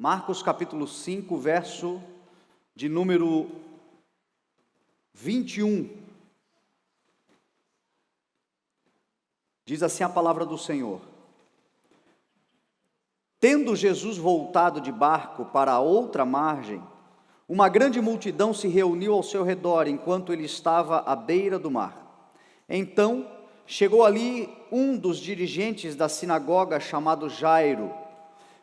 Marcos capítulo 5, verso de número 21. Diz assim a palavra do Senhor: Tendo Jesus voltado de barco para a outra margem, uma grande multidão se reuniu ao seu redor enquanto ele estava à beira do mar. Então chegou ali um dos dirigentes da sinagoga chamado Jairo.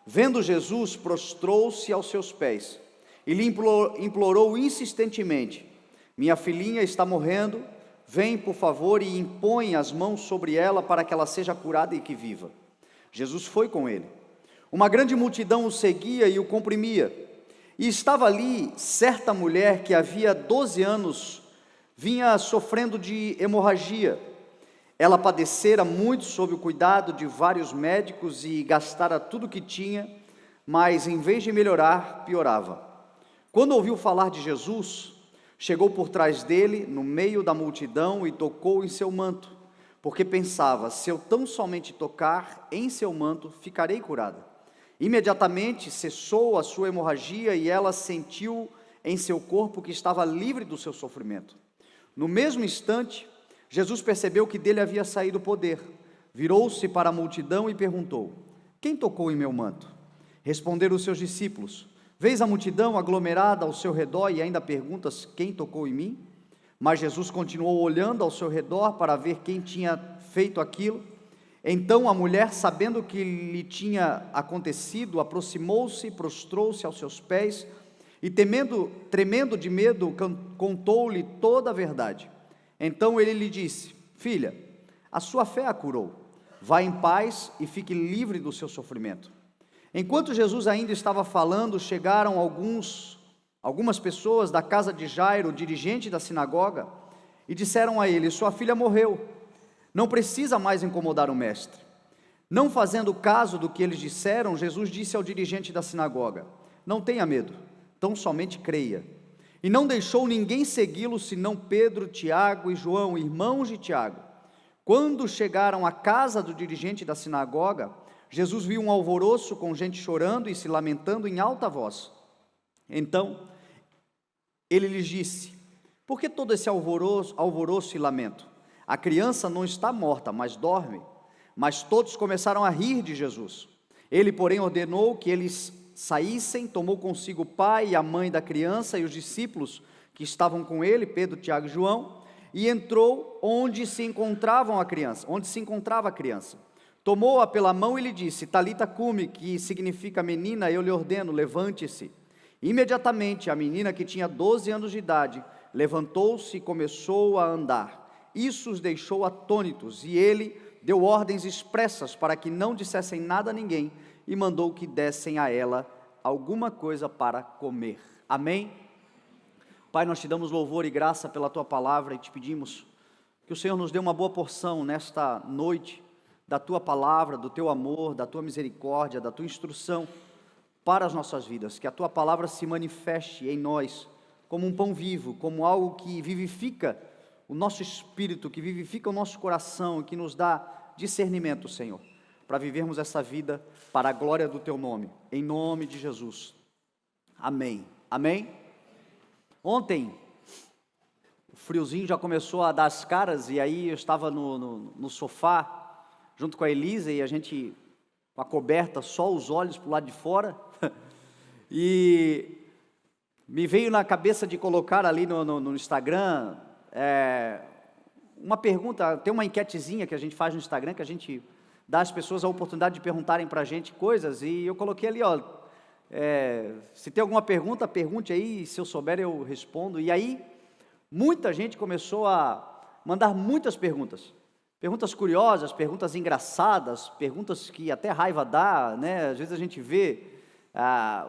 Vendo Jesus, prostrou-se aos seus pés e lhe implorou insistentemente: Minha filhinha está morrendo, vem por favor e impõe as mãos sobre ela para que ela seja curada e que viva. Jesus foi com ele. Uma grande multidão o seguia e o comprimia. E estava ali certa mulher que havia 12 anos vinha sofrendo de hemorragia. Ela padecera muito sob o cuidado de vários médicos e gastara tudo o que tinha, mas em vez de melhorar, piorava. Quando ouviu falar de Jesus, chegou por trás dele, no meio da multidão, e tocou em seu manto, porque pensava: se eu tão somente tocar em seu manto, ficarei curada. Imediatamente cessou a sua hemorragia e ela sentiu em seu corpo que estava livre do seu sofrimento. No mesmo instante, Jesus percebeu que dele havia saído o poder, virou-se para a multidão e perguntou: Quem tocou em meu manto? Responderam os seus discípulos: Vês a multidão aglomerada ao seu redor e ainda perguntas: Quem tocou em mim? Mas Jesus continuou olhando ao seu redor para ver quem tinha feito aquilo. Então a mulher, sabendo o que lhe tinha acontecido, aproximou-se, prostrou-se aos seus pés e, tremendo de medo, contou-lhe toda a verdade. Então ele lhe disse: Filha, a sua fé a curou. Vá em paz e fique livre do seu sofrimento. Enquanto Jesus ainda estava falando, chegaram algumas pessoas da casa de Jairo, dirigente da sinagoga, e disseram a ele: Sua filha morreu. Não precisa mais incomodar o mestre. Não fazendo caso do que eles disseram, Jesus disse ao dirigente da sinagoga: Não tenha medo, tão somente creia. E não deixou ninguém segui-lo, senão Pedro, Tiago e João, irmãos de Tiago. Quando chegaram à casa do dirigente da sinagoga, Jesus viu um alvoroço com gente chorando e se lamentando em alta voz. Então, ele lhes disse: Por que todo esse alvoroço e lamento? A criança não está morta, mas dorme. Mas todos começaram a rir de Jesus. Ele, porém, ordenou que eles saíssem, tomou consigo o pai e a mãe da criança e os discípulos que estavam com ele, Pedro, Tiago e João, e entrou onde se encontrava a criança. Tomou-a pela mão e lhe disse: Talita cumi, que significa menina, eu lhe ordeno, levante-se. Imediatamente a menina, que tinha 12 anos de idade, levantou-se e começou a andar. Isso os deixou atônitos, e ele deu ordens expressas para que não dissessem nada a ninguém, e mandou que dessem a ela alguma coisa para comer. Amém? Pai, nós te damos louvor e graça pela tua palavra e te pedimos que o Senhor nos dê uma boa porção nesta noite da tua palavra, do teu amor, da tua misericórdia, da tua instrução para as nossas vidas, que a tua palavra se manifeste em nós como um pão vivo, como algo que vivifica o nosso espírito, que vivifica o nosso coração, que nos dá discernimento, Senhor, para vivermos essa vida para a glória do teu nome, em nome de Jesus. Amém. Amém? Ontem, o friozinho já começou a dar as caras, e aí eu estava no sofá, junto com a Elisa, e a gente, com a coberta, só os olhos para o lado de fora, e me veio na cabeça de colocar ali no Instagram, uma pergunta. Tem uma enquetezinha que a gente faz no Instagram, que a gente dá às pessoas a oportunidade de perguntarem para a gente coisas, e eu coloquei ali, se tem alguma pergunta, pergunte aí, se eu souber eu respondo. E aí, muita gente começou a mandar muitas perguntas curiosas, perguntas engraçadas, perguntas que até raiva dá, né? Às vezes a gente vê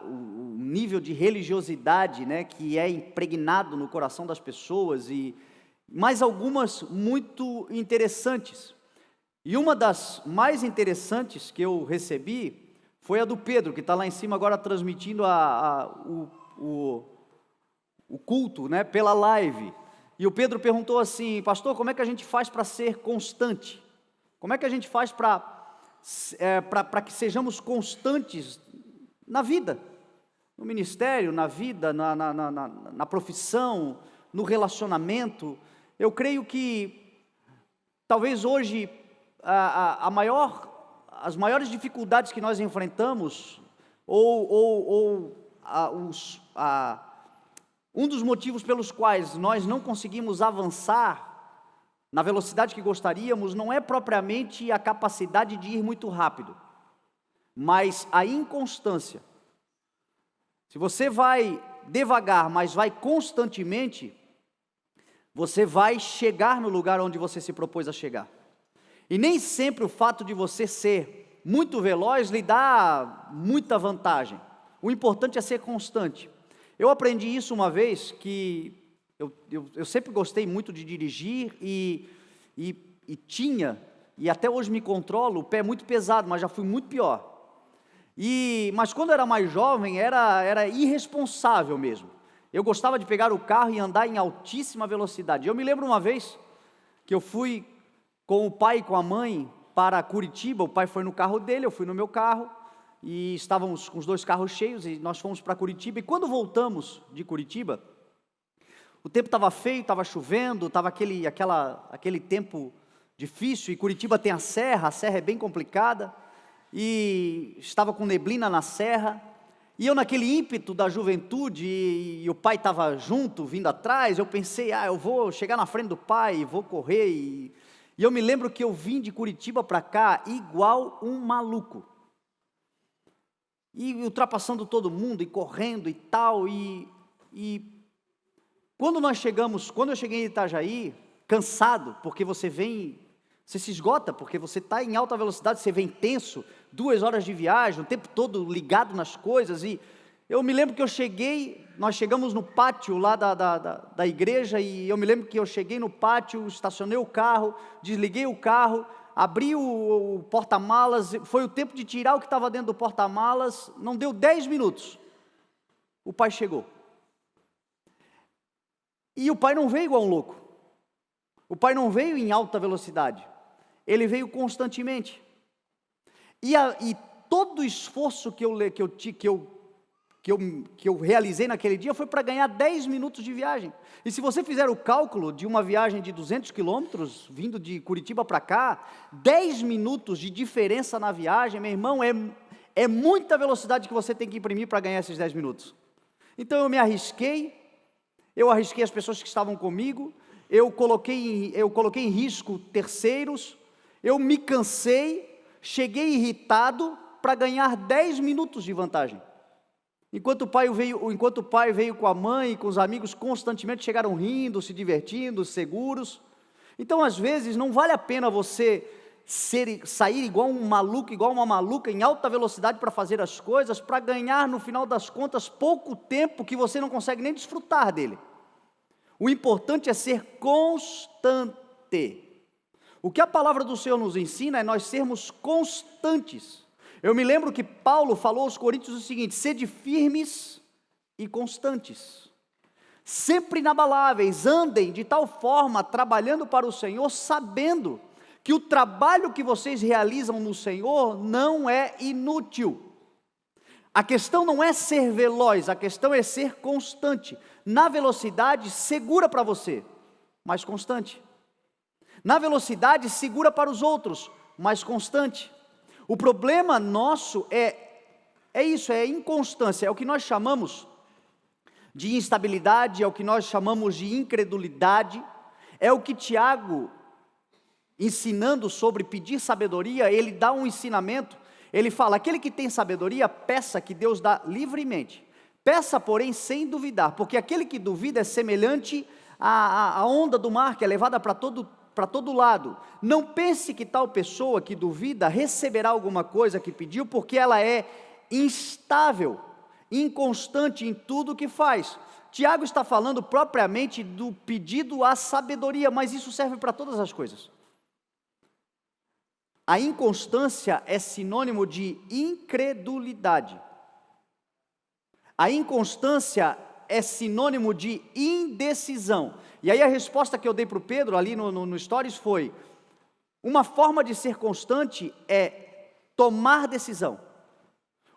o nível de religiosidade, né, que é impregnado no coração das pessoas, mas algumas muito interessantes. E uma das mais interessantes que eu recebi foi a do Pedro, que está lá em cima agora transmitindo o culto, né, pela live. E o Pedro perguntou assim: pastor, como é que a gente faz para ser constante? Como é que a gente faz para que sejamos constantes na vida? no ministério, na vida, na profissão, no relacionamento. Eu creio que talvez hoje as maiores dificuldades que nós enfrentamos, um dos motivos pelos quais nós não conseguimos avançar na velocidade que gostaríamos, não é propriamente a capacidade de ir muito rápido, mas a inconstância. Se você vai devagar, mas vai constantemente, você vai chegar no lugar onde você se propôs a chegar. E nem sempre o fato de você ser muito veloz lhe dá muita vantagem. O importante é ser constante. Eu aprendi isso uma vez, que eu sempre gostei muito de dirigir e até hoje me controlo, o pé é muito pesado, mas já fui muito pior. Mas quando eu era mais jovem, era irresponsável mesmo. Eu gostava de pegar o carro e andar em altíssima velocidade. Eu me lembro uma vez que eu fui com o pai e com a mãe para Curitiba. O pai foi no carro dele, eu fui no meu carro, e estávamos com os dois carros cheios, e nós fomos para Curitiba. E quando voltamos de Curitiba, o tempo estava feio, estava chovendo, estava aquele tempo difícil, e Curitiba tem a serra é bem complicada, e estava com neblina na serra, e eu naquele ímpeto da juventude, e o pai estava junto, vindo atrás, eu pensei, eu vou chegar na frente do pai, vou correr, e eu me lembro que eu vim de Curitiba para cá igual um maluco, e ultrapassando todo mundo, e correndo e tal, e quando eu cheguei em Itajaí, cansado, porque você se esgota, porque você está em alta velocidade, você vem tenso, 2 horas de viagem, o tempo todo ligado nas coisas, e eu me lembro que nós chegamos no pátio lá da igreja, e eu me lembro que eu cheguei no pátio, estacionei o carro, desliguei o carro, abri o porta-malas, foi o tempo de tirar o que estava dentro do porta-malas, não deu 10 minutos, o pai chegou. E o pai não veio igual um louco, o pai não veio em alta velocidade, ele veio constantemente, e todo o esforço que eu realizei naquele dia foi para ganhar 10 minutos de viagem. E se você fizer o cálculo de uma viagem de 200 quilômetros, vindo de Curitiba para cá, 10 minutos de diferença na viagem, meu irmão, é muita velocidade que você tem que imprimir para ganhar esses 10 minutos. Então eu arrisquei as pessoas que estavam comigo, eu coloquei em risco terceiros, eu me cansei, cheguei irritado para ganhar 10 minutos de vantagem. Enquanto o pai veio com a mãe e com os amigos, constantemente chegaram rindo, se divertindo, seguros. Então, às vezes, não vale a pena você sair igual um maluco, igual uma maluca, em alta velocidade para fazer as coisas, para ganhar, no final das contas, pouco tempo que você não consegue nem desfrutar dele. O importante é ser constante. O que a palavra do Senhor nos ensina é nós sermos constantes. Eu me lembro que Paulo falou aos Coríntios o seguinte: sede firmes e constantes, sempre inabaláveis, andem de tal forma, trabalhando para o Senhor, sabendo que o trabalho que vocês realizam no Senhor não é inútil. A questão não é ser veloz, a questão é ser constante. Na velocidade, segura para você, mas constante. Na velocidade, segura para os outros, mas constante. O problema nosso é isso, é inconstância, é o que nós chamamos de instabilidade, é o que nós chamamos de incredulidade, é o que Tiago, ensinando sobre pedir sabedoria, ele dá um ensinamento, ele fala: aquele que tem sabedoria, peça, que Deus dá livremente, peça porém sem duvidar, porque aquele que duvida é semelhante à onda do mar, que é levada para todo lado. Não pense que tal pessoa que duvida receberá alguma coisa que pediu, porque ela é instável, inconstante em tudo o que faz. Tiago está falando propriamente do pedido à sabedoria, mas isso serve para todas as coisas. A inconstância é sinônimo de incredulidade. A inconstância é sinônimo de indecisão. E aí a resposta que eu dei para o Pedro ali no Stories foi: uma forma de ser constante é tomar decisão.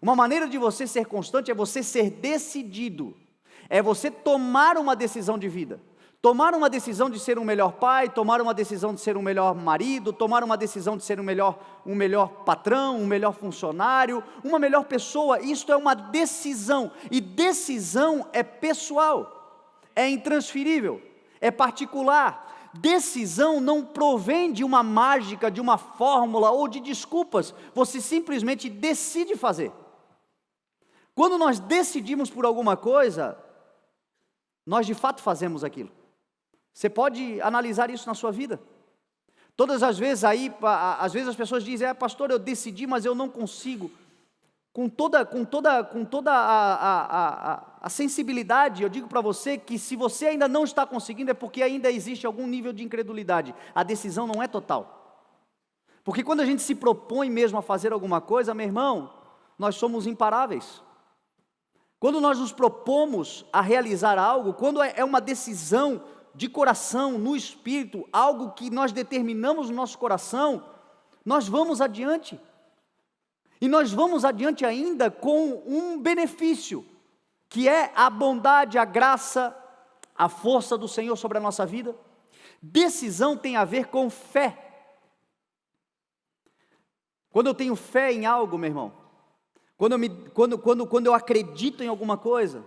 Uma maneira de você ser constante é você ser decidido, é você tomar uma decisão de vida, tomar uma decisão de ser um melhor pai, tomar uma decisão de ser um melhor marido, tomar uma decisão de ser um melhor patrão, um melhor funcionário, uma melhor pessoa. Isto é uma decisão, e decisão é pessoal, é intransferível, é particular. Decisão não provém de uma mágica, de uma fórmula ou de desculpas, você simplesmente decide fazer. Quando nós decidimos por alguma coisa, nós de fato fazemos aquilo. Você pode analisar isso na sua vida. Todas as vezes às vezes as pessoas dizem, pastor, eu decidi, mas eu não consigo. Com toda a sensibilidade, eu digo para você que se você ainda não está conseguindo, é porque ainda existe algum nível de incredulidade. A decisão não é total. Porque quando a gente se propõe mesmo a fazer alguma coisa, meu irmão, nós somos imparáveis. Quando nós nos propomos a realizar algo, quando é uma decisão de coração, no espírito, algo que nós determinamos no nosso coração, nós vamos adiante. E nós vamos adiante ainda com um benefício, que é a bondade, a graça, a força do Senhor sobre a nossa vida. Decisão tem a ver com fé. Quando eu tenho fé em algo, meu irmão, quando eu acredito em alguma coisa,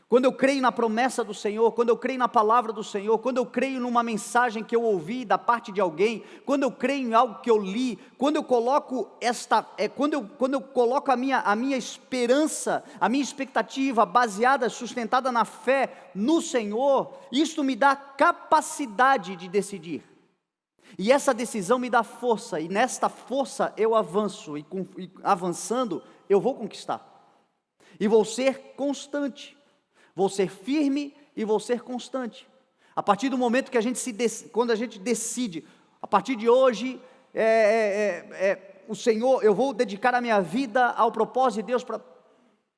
quando eu creio na promessa do Senhor, quando eu creio na palavra do Senhor, quando eu creio numa mensagem que eu ouvi da parte de alguém, quando eu creio em algo que eu li, quando eu coloco quando eu coloco a minha esperança, a minha expectativa baseada, sustentada na fé no Senhor, isto me dá capacidade de decidir. E essa decisão me dá força, e nesta força eu avanço, e avançando eu vou conquistar. E vou ser constante. Vou ser firme e vou ser constante. A partir do momento que quando a gente decide, a partir de hoje, o Senhor, eu vou dedicar a minha vida ao propósito de Deus para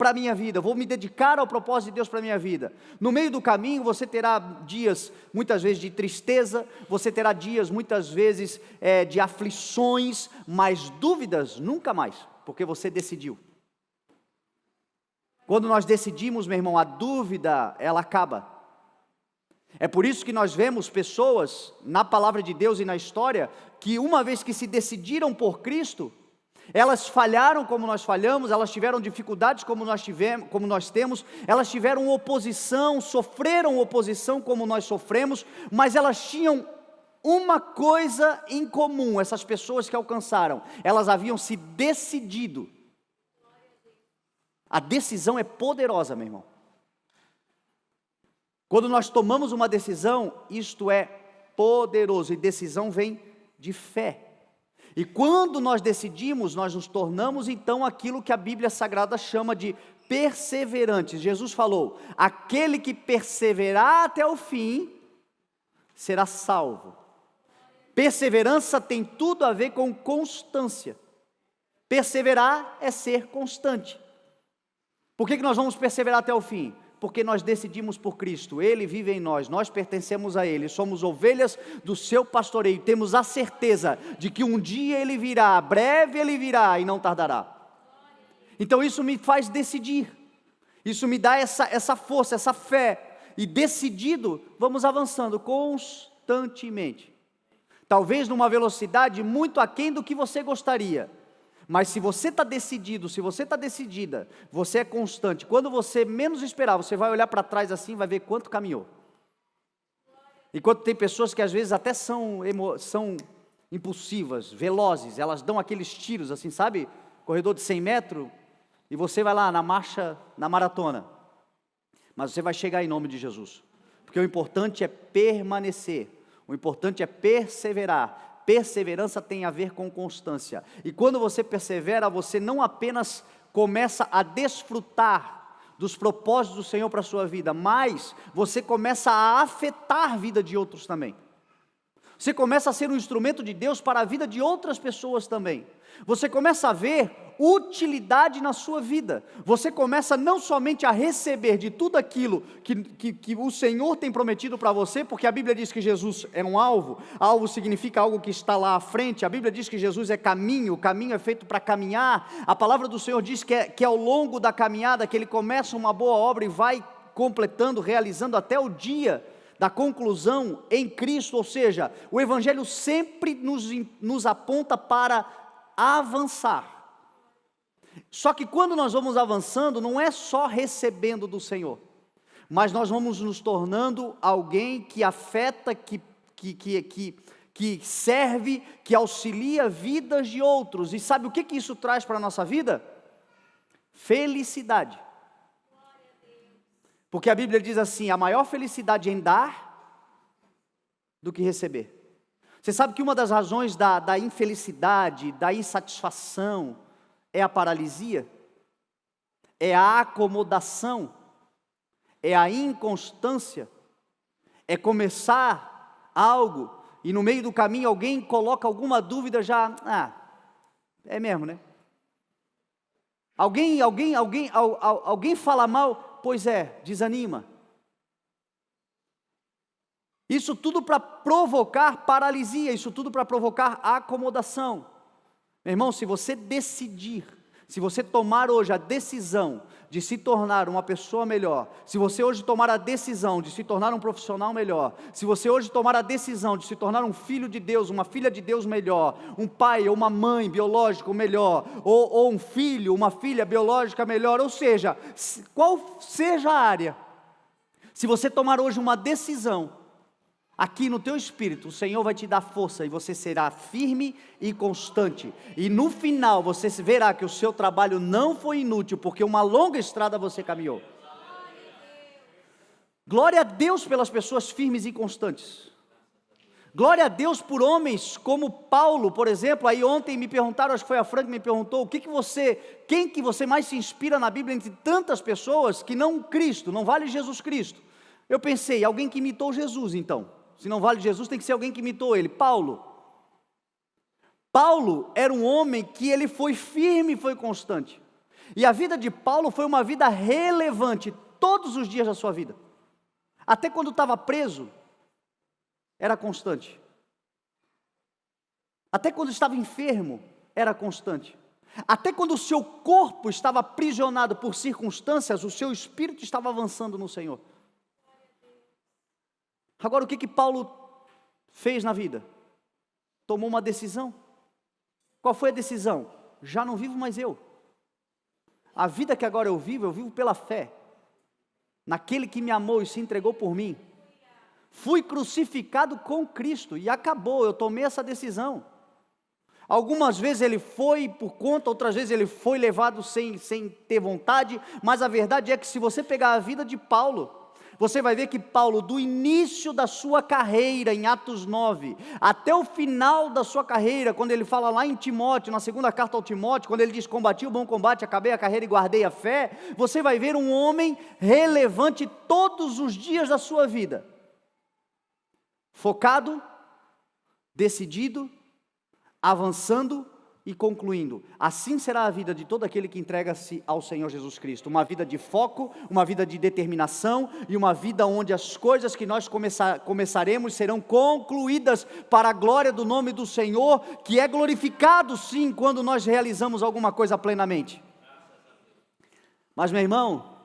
a minha vida, eu vou me dedicar ao propósito de Deus para a minha vida. No meio do caminho você terá dias, muitas vezes de tristeza, você terá dias, muitas vezes de aflições, mas dúvidas nunca mais, porque você decidiu. Quando nós decidimos, meu irmão, a dúvida, ela acaba. É por isso que nós vemos pessoas, na palavra de Deus e na história, que uma vez que se decidiram por Cristo, elas falharam como nós falhamos, elas tiveram dificuldades como nós temos, elas tiveram oposição, sofreram oposição como nós sofremos, mas elas tinham uma coisa em comum, essas pessoas que alcançaram, elas haviam se decidido. A decisão é poderosa, meu irmão. Quando nós tomamos uma decisão, isto é poderoso, e decisão vem de fé. E quando nós decidimos, nós nos tornamos então aquilo que a Bíblia Sagrada chama de perseverantes. Jesus falou, aquele que perseverar até o fim, será salvo. Perseverança tem tudo a ver com constância. Perseverar é ser constante. Por que nós vamos perseverar até o fim? Porque nós decidimos por Cristo, Ele vive em nós pertencemos a Ele, somos ovelhas do seu pastoreio, temos a certeza de que um dia Ele virá, breve Ele virá e não tardará. Então isso me faz decidir, isso me dá essa força, essa fé, e decidido, vamos avançando constantemente, talvez numa velocidade muito aquém do que você gostaria, mas se você está decidido, se você está decidida, você é constante, quando você menos esperar, você vai olhar para trás assim, vai ver quanto caminhou. Enquanto tem pessoas que às vezes até são impulsivas, velozes, elas dão aqueles tiros assim, sabe? Corredor de 100 metros, e você vai lá na marcha, na maratona, mas você vai chegar em nome de Jesus, porque o importante é permanecer, o importante é perseverar. Perseverança tem a ver com constância, e quando você persevera, você não apenas começa a desfrutar dos propósitos do Senhor para a sua vida, mas você começa a afetar a vida de outros também. Você começa a ser um instrumento de Deus para a vida de outras pessoas também. Você começa a ver utilidade na sua vida. Você começa não somente a receber de tudo aquilo que o Senhor tem prometido para você, porque a Bíblia diz que Jesus é um alvo. Alvo significa algo que está lá à frente. A Bíblia diz que Jesus é caminho, o caminho é feito para caminhar. A palavra do Senhor diz que ao longo da caminhada, que Ele começa uma boa obra e vai completando, realizando até o dia da conclusão em Cristo. Ou seja, o Evangelho sempre nos aponta para avançar. Só que quando nós vamos avançando, não é só recebendo do Senhor, mas nós vamos nos tornando alguém que afeta, que serve, que auxilia vidas de outros. E sabe o que isso traz para a nossa vida? Felicidade. Porque a Bíblia diz assim: a maior felicidade em dar do que receber. Você sabe que uma das razões da infelicidade, da insatisfação, é a paralisia, é a acomodação, é a inconstância, é começar algo e no meio do caminho alguém coloca alguma dúvida, já, é mesmo, né? Alguém fala mal, pois é, desanima. Isso tudo para provocar paralisia, isso tudo para provocar acomodação. Meu irmão, se você decidir, se você tomar hoje a decisão de se tornar uma pessoa melhor, se você hoje tomar a decisão de se tornar um profissional melhor, se você hoje tomar a decisão de se tornar um filho de Deus, uma filha de Deus melhor, um pai ou uma mãe biológico melhor, ou um filho, uma filha biológica melhor, ou seja, qual seja a área, se você tomar hoje uma decisão, aqui no teu espírito, o Senhor vai te dar força e você será firme e constante. E no final você verá que o seu trabalho não foi inútil, porque uma longa estrada você caminhou. Glória a Deus pelas pessoas firmes e constantes. Glória a Deus por homens como Paulo, por exemplo. Aí ontem me perguntaram, acho que foi a Fran que me perguntou, quem que você mais se inspira na Bíblia entre tantas pessoas que não Cristo, não vale Jesus Cristo? Eu pensei, alguém que imitou Jesus então. Se não vale Jesus, tem que ser alguém que imitou ele. Paulo era um homem que ele foi firme e foi constante. E a vida de Paulo foi uma vida relevante todos os dias da sua vida. Até quando estava preso, era constante. Até quando estava enfermo, era constante. Até quando o seu corpo estava aprisionado por circunstâncias, o seu espírito estava avançando no Senhor. Agora, o que Paulo fez na vida? Tomou uma decisão. Qual foi a decisão? Já não vivo mais eu. A vida que agora eu vivo pela fé, naquele que me amou e se entregou por mim. Fui crucificado com Cristo e acabou, eu tomei essa decisão. Algumas vezes ele foi por conta, outras vezes ele foi levado sem ter vontade, mas a verdade é que se você pegar a vida de Paulo, você vai ver que Paulo, do início da sua carreira, em Atos 9, até o final da sua carreira, quando ele fala lá em Timóteo, na segunda carta ao Timóteo, quando ele diz, combati o bom combate, acabei a carreira e guardei a fé, você vai ver um homem relevante todos os dias da sua vida, focado, decidido, avançando e concluindo. Assim será a vida de todo aquele que entrega-se ao Senhor Jesus Cristo, uma vida de foco, uma vida de determinação e uma vida onde as coisas que nós começaremos serão concluídas para a glória do nome do Senhor, que é glorificado sim quando nós realizamos alguma coisa plenamente. Mas meu irmão,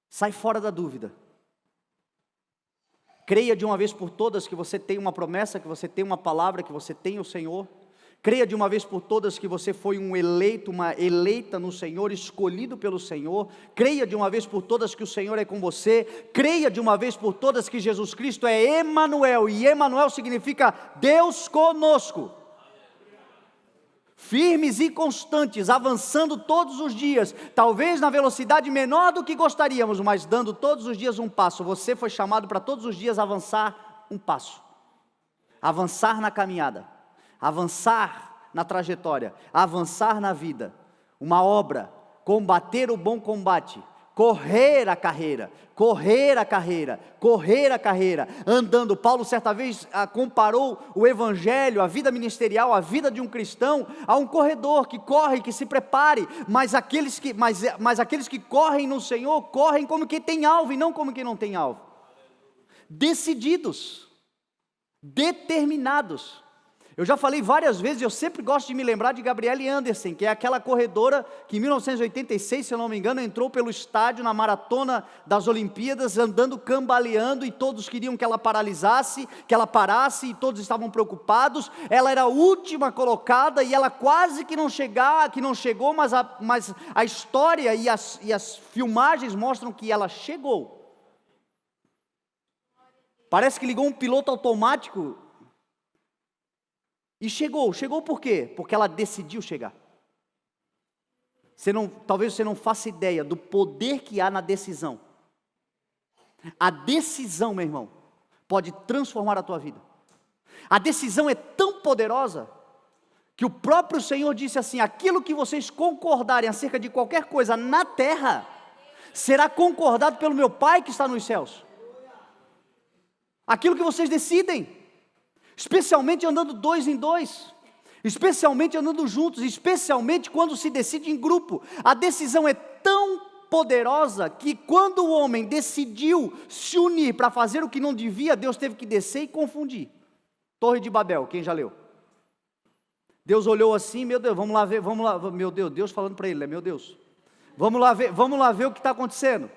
sai fora da dúvida. Creia de uma vez por todas que você tem uma promessa, que você tem uma palavra, que você tem o Senhor. Creia de uma vez por todas que você foi um eleito, uma eleita no Senhor, escolhido pelo Senhor. Creia de uma vez por todas que o Senhor é com você. Creia de uma vez por todas que Jesus Cristo é Emanuel, e Emanuel significa Deus conosco. Firmes e constantes, avançando todos os dias, talvez na velocidade menor do que gostaríamos, mas dando todos os dias um passo. Você foi chamado para todos os dias avançar um passo, avançar na caminhada, avançar na trajetória, avançar na vida, uma obra, combater o bom combate, correr a carreira, correr a carreira, correr a carreira, andando. Paulo certa vez comparou o evangelho, a vida ministerial, a vida de um cristão, a um corredor que corre, que se prepare, mas aqueles que correm no Senhor, correm como quem tem alvo e não como quem não tem alvo, decididos, determinados. Eu já falei várias vezes, eu sempre gosto de me lembrar de Gabrielle Anderson, que é aquela corredora que em 1986, se eu não me engano, entrou pelo estádio na maratona das Olimpíadas, andando, cambaleando, e todos queriam que ela paralisasse, que ela parasse, e todos estavam preocupados. Ela era a última colocada, e ela quase que não chegou, mas a história e as filmagens mostram que ela chegou. Parece que ligou um piloto automático, e chegou por quê? Porque ela decidiu chegar. Talvez você não faça ideia do poder que há na decisão. A decisão, meu irmão, pode transformar a tua vida. A decisão é tão poderosa, que o próprio Senhor disse assim: aquilo que vocês concordarem acerca de qualquer coisa na terra, será concordado pelo meu Pai que está nos céus. Aquilo que vocês decidem, especialmente andando 2 em 2, especialmente andando juntos, especialmente quando se decide em grupo. A decisão é tão poderosa que quando o homem decidiu se unir para fazer o que não devia, Deus teve que descer e confundir. Torre de Babel, quem já leu? Deus olhou assim: meu Deus, vamos lá ver, meu Deus, Deus falando para ele, né? Meu Deus, vamos lá ver o que está acontecendo,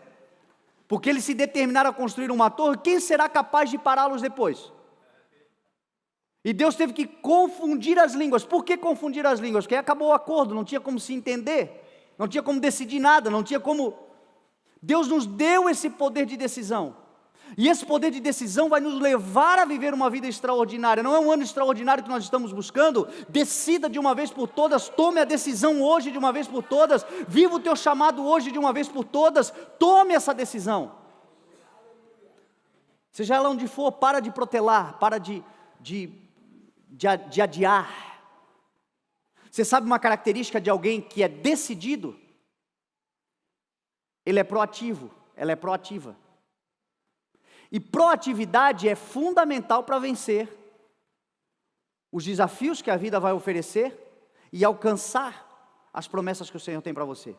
porque eles se determinaram a construir uma torre. Quem será capaz de pará-los depois? E Deus teve que confundir as línguas. Por que confundir as línguas? Porque acabou o acordo, não tinha como se entender, não tinha como decidir nada, não tinha como. Deus nos deu esse poder de decisão, e esse poder de decisão vai nos levar a viver uma vida extraordinária. Não é um ano extraordinário que nós estamos buscando? Decida de uma vez por todas, tome a decisão hoje de uma vez por todas, viva o teu chamado hoje de uma vez por todas, tome essa decisão. Seja lá onde for, para de protelar, para de adiar. Você sabe uma característica de alguém que é decidido? Ele é proativo, ela é proativa. E proatividade é fundamental para vencer os desafios que a vida vai oferecer e alcançar as promessas que o Senhor tem para você.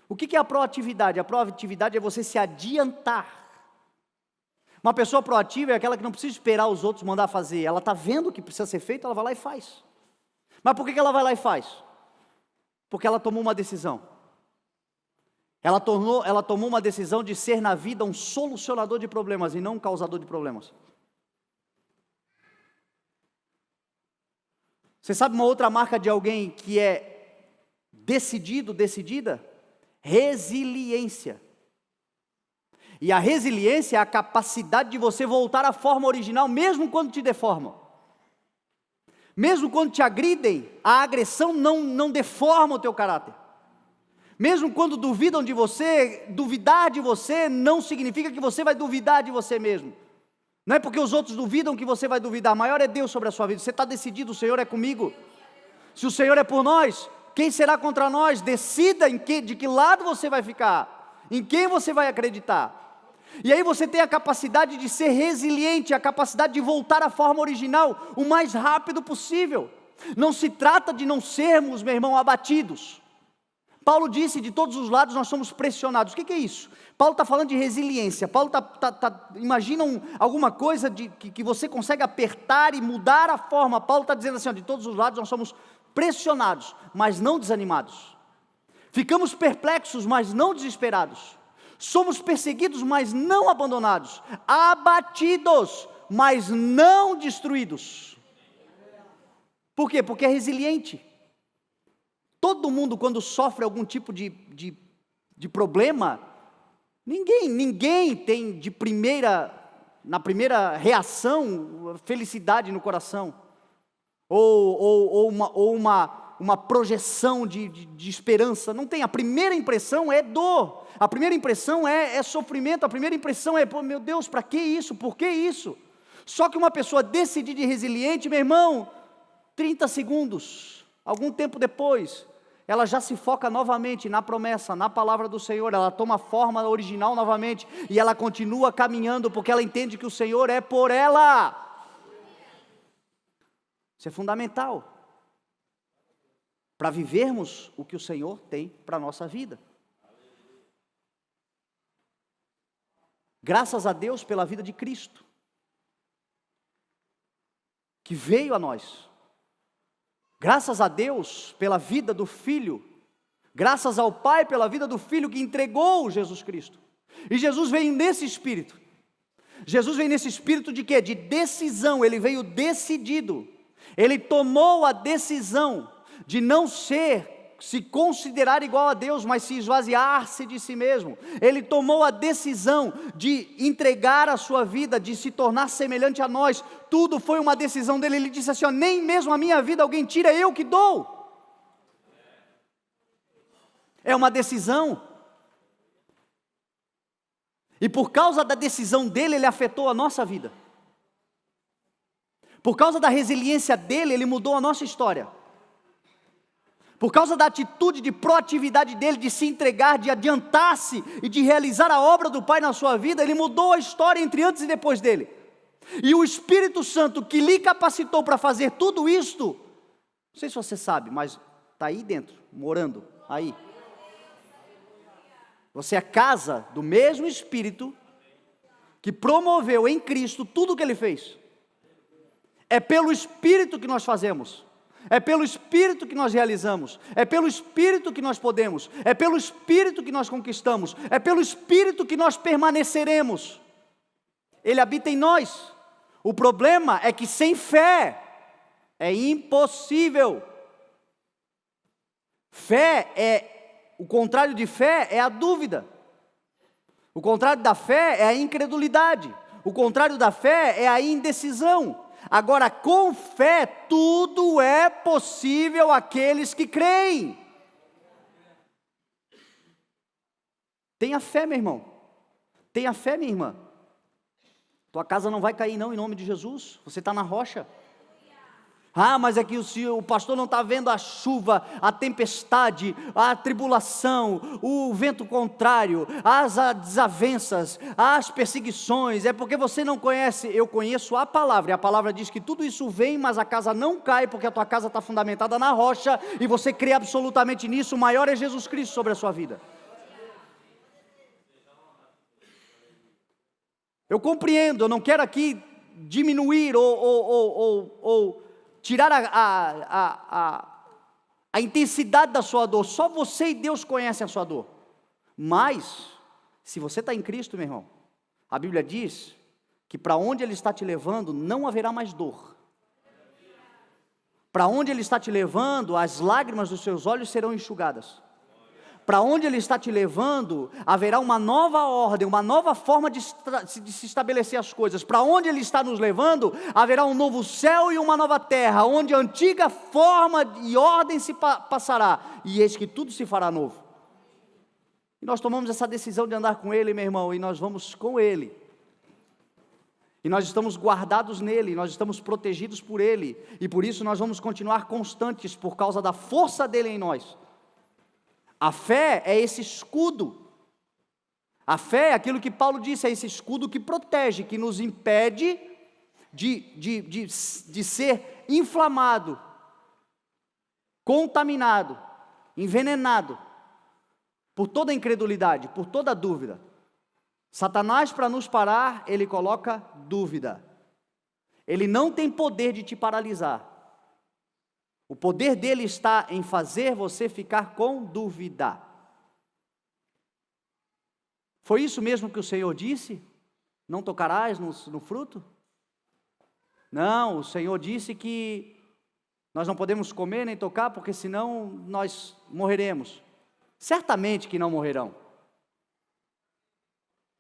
O que é a proatividade? A proatividade é você se adiantar. Uma pessoa proativa é aquela que não precisa esperar os outros mandar fazer. Ela está vendo o que precisa ser feito, ela vai lá e faz. Mas por que ela vai lá e faz? Porque ela tomou uma decisão. Ela tomou uma decisão de ser na vida um solucionador de problemas e não um causador de problemas. Você sabe uma outra marca de alguém que é decidido, decidida? Resiliência. E a resiliência é a capacidade de você voltar à forma original, mesmo quando te deformam. Mesmo quando te agridem, a agressão não deforma o teu caráter. Mesmo quando duvidam de você, duvidar de você não significa que você vai duvidar de você mesmo. Não é porque os outros duvidam que você vai duvidar. Maior é Deus sobre a sua vida. Você está decidido, o Senhor é comigo. Se o Senhor é por nós, quem será contra nós? Decida de que lado você vai ficar, em quem você vai acreditar. E aí você tem a capacidade de ser resiliente, a capacidade de voltar à forma original o mais rápido possível. Não se trata de não sermos, meu irmão, abatidos. Paulo disse: de todos os lados nós somos pressionados. O que é isso? Paulo está falando de resiliência. Paulo imagina alguma coisa que você consegue apertar e mudar a forma. Paulo está dizendo assim: de todos os lados nós somos pressionados, mas não desanimados. Ficamos perplexos, mas não desesperados. Somos perseguidos, mas não abandonados. Abatidos, mas não destruídos. Por quê? Porque é resiliente. Todo mundo, quando sofre algum tipo de problema, ninguém tem na primeira reação, felicidade no coração, ou uma projeção de esperança. Não tem. A primeira impressão é dor, a primeira impressão é sofrimento, a primeira impressão é: meu Deus, para que isso? Por que isso? Só que uma pessoa decidida e resiliente, meu irmão, 30 segundos, algum tempo depois, ela já se foca novamente na promessa, na palavra do Senhor, ela toma a forma original novamente, e ela continua caminhando, porque ela entende que o Senhor é por ela. Isso é fundamental, para vivermos o que o Senhor tem para a nossa vida. Graças a Deus pela vida de Cristo, que veio a nós. Graças a Deus pela vida do Filho. Graças ao Pai pela vida do Filho que entregou Jesus Cristo. E Jesus veio nesse espírito. Jesus veio nesse espírito de quê? De decisão. Ele veio decidido. Ele tomou a decisão de não se considerar igual a Deus, mas se esvaziar-se de si mesmo. Ele tomou a decisão de entregar a sua vida, de se tornar semelhante a nós. Tudo foi uma decisão dele. Ele disse assim, ó, nem mesmo a minha vida alguém tira, eu que dou. É uma decisão. E por causa da decisão dele, ele afetou a nossa vida. Por causa da resiliência dele, ele mudou a nossa história. Por causa da atitude de proatividade dele, de se entregar, de adiantar-se e de realizar a obra do Pai na sua vida, ele mudou a história entre antes e depois dele. E o Espírito Santo que lhe capacitou para fazer tudo isto, não sei se você sabe, mas está aí dentro, morando, aí. Você é casa do mesmo Espírito que promoveu em Cristo tudo o que Ele fez. É pelo Espírito que nós fazemos. É pelo Espírito que nós realizamos, é pelo Espírito que nós podemos, é pelo Espírito que nós conquistamos, é pelo Espírito que nós permaneceremos. Ele habita em nós. O problema é que sem fé é impossível. O contrário de fé é a dúvida. O contrário da fé é a incredulidade. O contrário da fé é a indecisão. Agora, com fé, tudo é possível àqueles que creem. Tenha fé, meu irmão. Tenha fé, minha irmã. Tua casa não vai cair não, em nome de Jesus. Você está na rocha. Ah, mas é que o pastor não está vendo a chuva, a tempestade, a tribulação, o vento contrário, as desavenças, as perseguições. É porque você não conhece. Eu conheço a palavra, e a palavra diz que tudo isso vem, mas a casa não cai, porque a tua casa está fundamentada na rocha, e você crê absolutamente nisso. O maior é Jesus Cristo sobre a sua vida. Eu compreendo, eu não quero aqui diminuir ou tirar a intensidade da sua dor. Só você e Deus conhecem a sua dor. Mas, se você está em Cristo, meu irmão, a Bíblia diz que para onde Ele está te levando, não haverá mais dor. Para onde Ele está te levando, as lágrimas dos seus olhos serão enxugadas. Para onde Ele está te levando, haverá uma nova ordem, uma nova forma de se estabelecer as coisas. Para onde Ele está nos levando, haverá um novo céu e uma nova terra, onde a antiga forma e ordem se passará, e eis que tudo se fará novo. E nós tomamos essa decisão de andar com Ele, meu irmão, e nós vamos com Ele. E nós estamos guardados nele, nós estamos protegidos por Ele, e por isso nós vamos continuar constantes, por causa da força dEle em nós. A fé é esse escudo. A fé é aquilo que Paulo disse, é esse escudo que protege, que nos impede de ser inflamado, contaminado, envenenado, por toda incredulidade, por toda dúvida. Satanás, para nos parar, ele coloca dúvida. Ele não tem poder de te paralisar. O poder dele está em fazer você ficar com dúvida. Foi isso mesmo que o Senhor disse? Não tocarás no fruto? Não, o Senhor disse que nós não podemos comer nem tocar, porque senão nós morreremos. Certamente que não morrerão.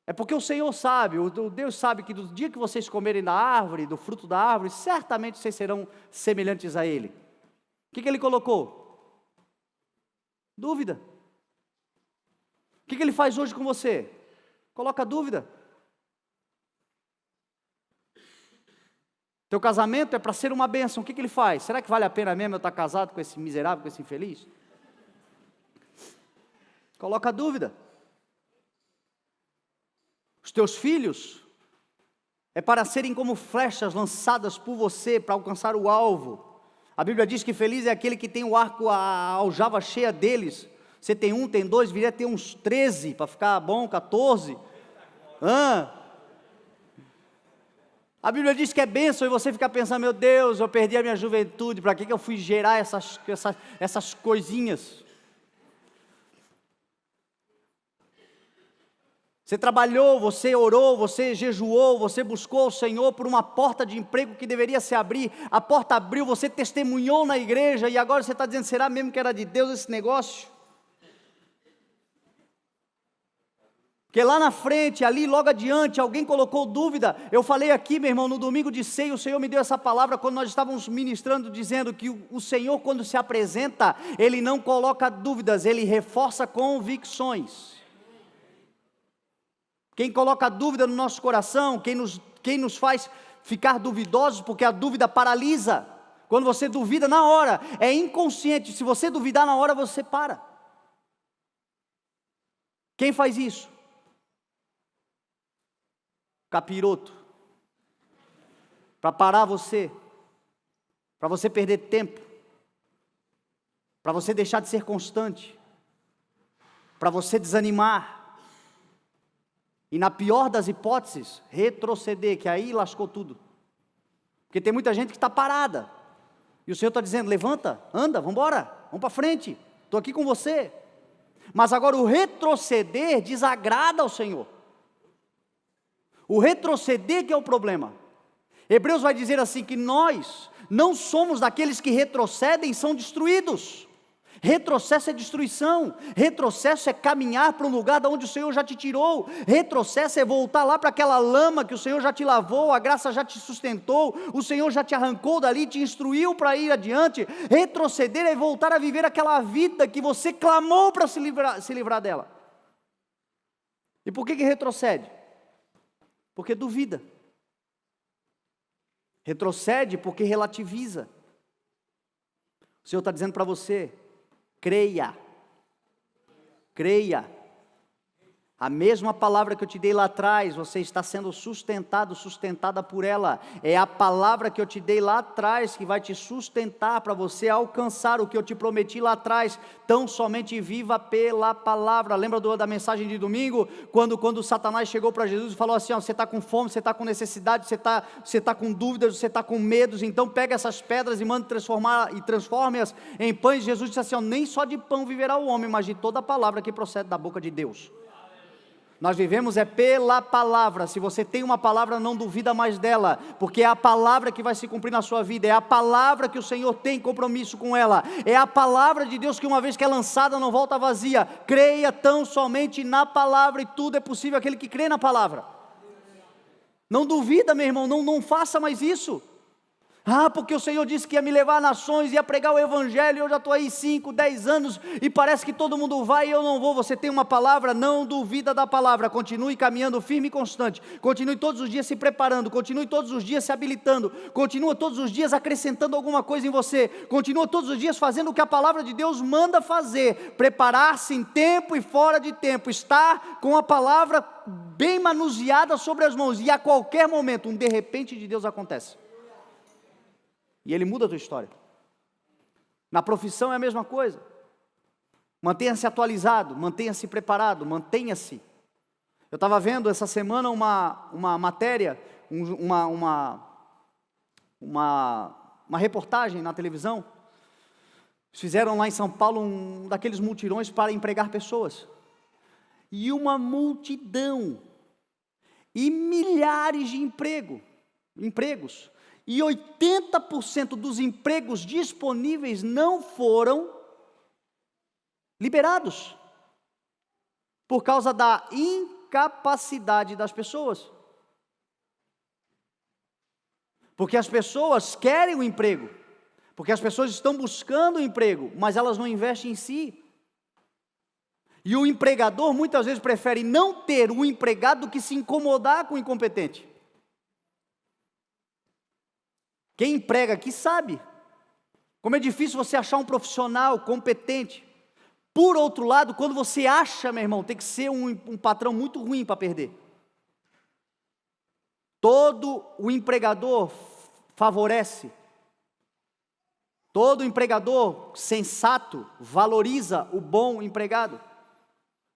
É porque o Senhor sabe, o Deus sabe que do dia que vocês comerem da árvore, do fruto da árvore, certamente vocês serão semelhantes a Ele. O que Ele colocou? Dúvida. O que Ele faz hoje com você? Coloca dúvida. Teu casamento é para ser uma bênção. O que Ele faz? Será que vale a pena mesmo eu estar casado com esse miserável, com esse infeliz? Coloca a dúvida. Os teus filhos é para serem como flechas lançadas por você para alcançar o alvo. A Bíblia diz que feliz é aquele que tem o arco, a aljava cheia deles. Você tem um, tem dois, viria ter uns 13 para ficar bom, 14. A Bíblia diz que é bênção e você fica pensando, meu Deus, eu perdi a minha juventude, para que eu fui gerar essas coisinhas? Você trabalhou, você orou, você jejuou, você buscou o Senhor por uma porta de emprego que deveria se abrir, a porta abriu, você testemunhou na igreja e agora você está dizendo, será mesmo que era de Deus esse negócio? Porque lá na frente, ali logo adiante, alguém colocou dúvida. Eu falei aqui, meu irmão, no domingo de ceia, o Senhor me deu essa palavra quando nós estávamos ministrando, dizendo que o Senhor, quando se apresenta, Ele não coloca dúvidas, Ele reforça convicções. Quem coloca dúvida no nosso coração, quem nos faz ficar duvidosos, porque a dúvida paralisa. Quando você duvida na hora, é inconsciente. Se você duvidar na hora, você para. Quem faz isso? Capiroto. Para parar você. Para você perder tempo. Para você deixar de ser constante. Para você desanimar. E na pior das hipóteses, retroceder, que aí lascou tudo. Porque tem muita gente que está parada. E o Senhor está dizendo, levanta, anda, vamos embora, vamos para frente. Estou aqui com você. Mas agora o retroceder desagrada ao Senhor. O retroceder que é o problema. Hebreus vai dizer assim, que nós não somos daqueles que retrocedem e são destruídos. Retrocesso é destruição, retrocesso é caminhar para um lugar de onde o Senhor já te tirou, retrocesso é voltar lá para aquela lama que o Senhor já te lavou, a graça já te sustentou, o Senhor já te arrancou dali, te instruiu para ir adiante. Retroceder é voltar a viver aquela vida que você clamou para se livrar dela. E por que retrocede? Porque duvida. Retrocede porque relativiza. O Senhor está dizendo para você, creia, a mesma palavra que eu te dei lá atrás, você está sendo sustentada por ela, é a palavra que eu te dei lá atrás, que vai te sustentar, para você alcançar o que eu te prometi lá atrás, tão somente viva pela palavra. Lembra da mensagem de domingo, quando Satanás chegou para Jesus e falou assim, você está com fome, você está com necessidade, você está com dúvidas, você está com medos, então pega essas pedras e manda transforme-as em pães. Jesus disse assim, nem só de pão viverá o homem, mas de toda a palavra que procede da boca de Deus. Nós vivemos pela palavra. Se você tem uma palavra, não duvida mais dela, porque é a palavra que vai se cumprir na sua vida, é a palavra que o Senhor tem compromisso com ela, é a palavra de Deus que uma vez que é lançada não volta vazia. Creia tão somente na palavra e tudo é possível aquele que crê na palavra. Não duvida, meu irmão, não faça mais isso. Porque o Senhor disse que ia me levar a nações, ia pregar o Evangelho, eu já estou aí 5, 10 anos, e parece que todo mundo vai e eu não vou. Você tem uma palavra, não duvida da palavra, continue caminhando firme e constante, continue todos os dias se preparando, continue todos os dias se habilitando, continua todos os dias acrescentando alguma coisa em você, continua todos os dias fazendo o que a palavra de Deus manda fazer, preparar-se em tempo e fora de tempo, estar com a palavra bem manuseada sobre as mãos, e a qualquer momento, um de repente de Deus acontece. E Ele muda a tua história. Na profissão é a mesma coisa. Mantenha-se atualizado, mantenha-se preparado, mantenha-se. Eu estava vendo essa semana uma matéria, uma reportagem na televisão. Fizeram lá em São Paulo um daqueles multirões para empregar pessoas. E uma multidão. E milhares de empregos. E 80% dos empregos disponíveis não foram liberados, por causa da incapacidade das pessoas. Porque as pessoas querem o emprego, porque as pessoas estão buscando o emprego, mas elas não investem em si. E o empregador muitas vezes prefere não ter o empregado do que se incomodar com o incompetente. Quem emprega aqui sabe como é difícil você achar um profissional competente. Por outro lado, quando você acha, meu irmão, tem que ser um patrão muito ruim para perder. Todo o empregador favorece. Todo empregador sensato valoriza o bom empregado,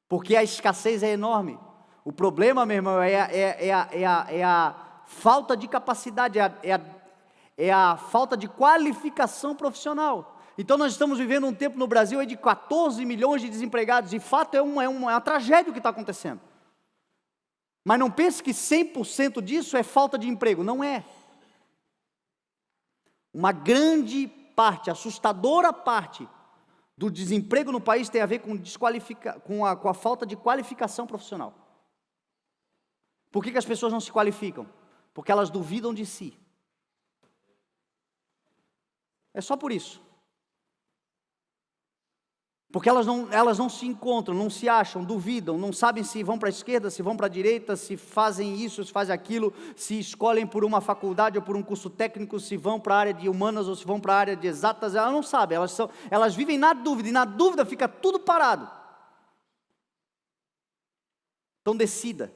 porque a escassez é enorme. O problema, meu irmão, é a falta de capacidade, é a falta de qualificação profissional. Então nós estamos vivendo um tempo no Brasil aí de 14 milhões de desempregados, de fato é uma tragédia o que está acontecendo. Mas não pense que 100% disso é falta de emprego, não é. Uma grande parte, assustadora parte do desemprego no país tem a ver com a falta de qualificação profissional. Por que as pessoas não se qualificam? Porque elas duvidam de si. É só por isso. Porque elas não se encontram, não se acham, duvidam, não sabem se vão para a esquerda, se vão para a direita, se fazem isso, se fazem aquilo, se escolhem por uma faculdade ou por um curso técnico, se vão para a área de humanas ou se vão para a área de exatas, elas não sabem, elas vivem na dúvida, e na dúvida fica tudo parado. Então decida.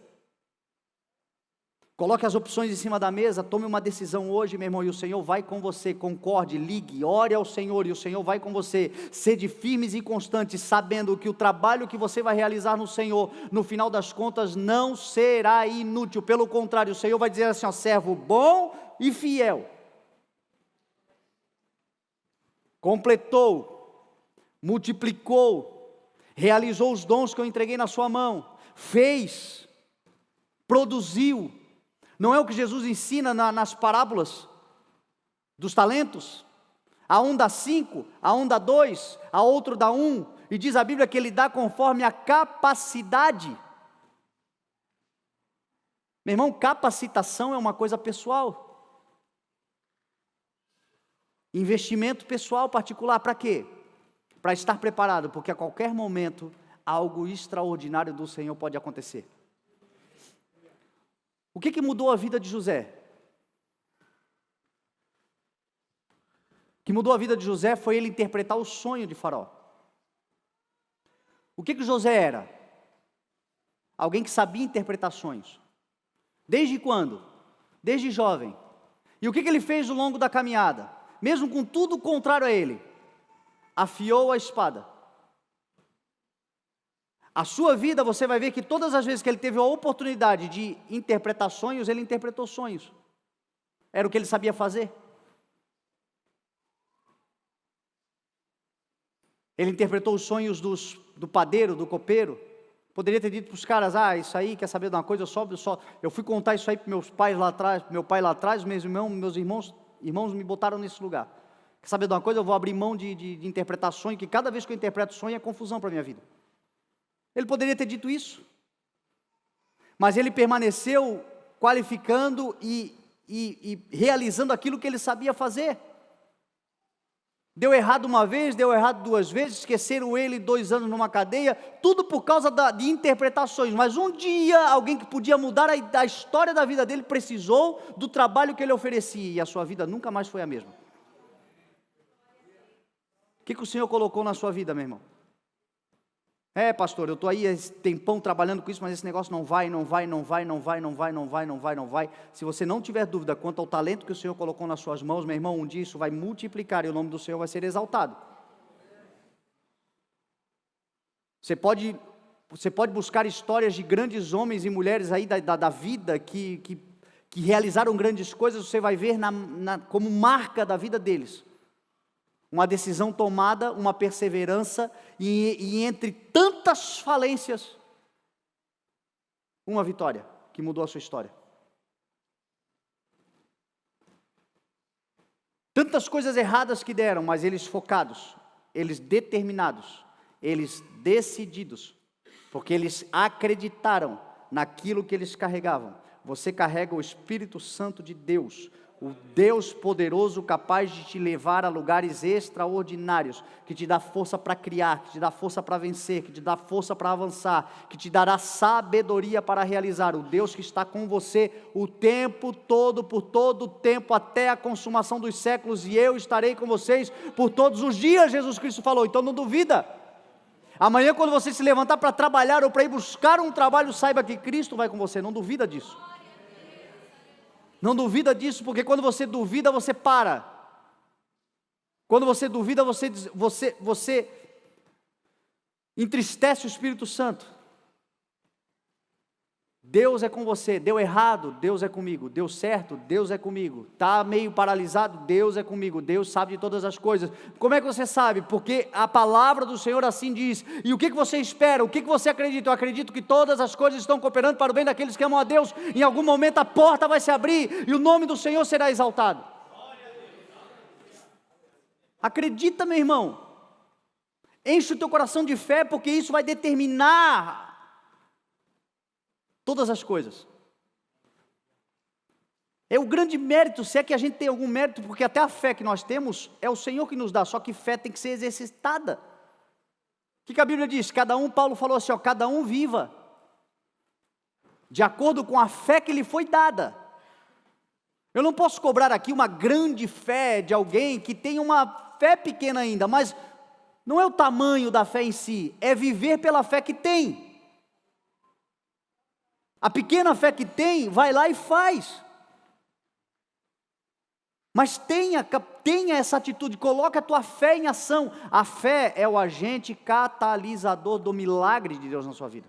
Coloque as opções em cima da mesa, tome uma decisão hoje, meu irmão, e o Senhor vai com você, concorde, ligue, ore ao Senhor, e o Senhor vai com você. Sede firmes e constantes, sabendo que o trabalho que você vai realizar no Senhor, no final das contas, não será inútil. Pelo contrário, o Senhor vai dizer assim, ó, servo bom e fiel. Completou, multiplicou, realizou os dons que eu entreguei na sua mão, fez, produziu. Não é o que Jesus ensina nas parábolas dos talentos? A um dá 5, a um dá 2, a outro dá 1, e diz a Bíblia que ele dá conforme a capacidade. Meu irmão, capacitação é uma coisa pessoal. Investimento pessoal particular, para quê? Para estar preparado, porque a qualquer momento algo extraordinário do Senhor pode acontecer. O que mudou a vida de José? O que mudou a vida de José foi ele interpretar o sonho de Faraó. O que José era? Alguém que sabia interpretar sonhos. Desde quando? Desde jovem. E o que ele fez ao longo da caminhada? Mesmo com tudo contrário a ele, afiou a espada. A sua vida, você vai ver que todas as vezes que ele teve a oportunidade de interpretar sonhos, ele interpretou sonhos. Era o que ele sabia fazer. Ele interpretou os sonhos do padeiro, do copeiro. Poderia ter dito para os caras, isso aí, quer saber de uma coisa, eu fui contar isso aí para meus pais lá atrás, meu pai lá atrás, meus irmãos me botaram nesse lugar. Quer saber de uma coisa, eu vou abrir mão de interpretar sonho, que cada vez que eu interpreto sonho é confusão para a minha vida. Ele poderia ter dito isso, mas ele permaneceu qualificando e realizando aquilo que ele sabia fazer. Deu errado uma vez, deu errado 2 vezes, esqueceram ele 2 anos numa cadeia, tudo por causa de interpretações, mas um dia alguém que podia mudar a história da vida dele precisou do trabalho que ele oferecia, e a sua vida nunca mais foi a mesma. O que o Senhor colocou na sua vida, meu irmão? Pastor, eu estou aí esse tempão trabalhando com isso, mas esse negócio não vai. Se você não tiver dúvida quanto ao talento que o Senhor colocou nas suas mãos, meu irmão, um dia isso vai multiplicar e o nome do Senhor vai ser exaltado. Você pode buscar histórias de grandes homens e mulheres aí da vida que realizaram grandes coisas, você vai ver como marca da vida deles. Uma decisão tomada, uma perseverança, e entre tantas falências, uma vitória que mudou a sua história. Tantas coisas erradas que deram, mas eles focados, eles determinados, eles decididos, porque eles acreditaram naquilo que eles carregavam. Você carrega o Espírito Santo de Deus, o Deus poderoso capaz de te levar a lugares extraordinários, que te dá força para criar, que te dá força para vencer, que te dá força para avançar, que te dará sabedoria para realizar. O Deus que está com você o tempo todo, por todo o tempo, até a consumação dos séculos, e eu estarei com vocês por todos os dias, Jesus Cristo falou. Então não duvida. Amanhã, quando você se levantar para trabalhar ou para ir buscar um trabalho, saiba que Cristo vai com você, não duvida disso. Não duvida disso, porque quando você duvida, você para. Quando você duvida, você entristece o Espírito Santo. Deus é com você, deu errado, Deus é comigo, deu certo, Deus é comigo, está meio paralisado, Deus é comigo, Deus sabe de todas as coisas. Como é que você sabe? Porque a palavra do Senhor assim diz. E o que você espera? O que você acredita? Eu acredito que todas as coisas estão cooperando para o bem daqueles que amam a Deus. Em algum momento a porta vai se abrir e o nome do Senhor será exaltado. Acredita, meu irmão, enche o teu coração de fé, porque isso vai determinar todas as coisas. É o grande mérito, se é que a gente tem algum mérito, porque até a fé que nós temos, é o Senhor que nos dá, só que fé tem que ser exercitada. O que a Bíblia diz? Paulo falou assim, cada um viva de acordo com a fé que lhe foi dada. Eu não posso cobrar aqui uma grande fé de alguém que tem uma fé pequena ainda, mas não é o tamanho da fé em si, é viver pela fé que tem. A pequena fé que tem, vai lá e faz. Mas tenha essa atitude, coloque a tua fé em ação. A fé é o agente catalisador do milagre de Deus na sua vida.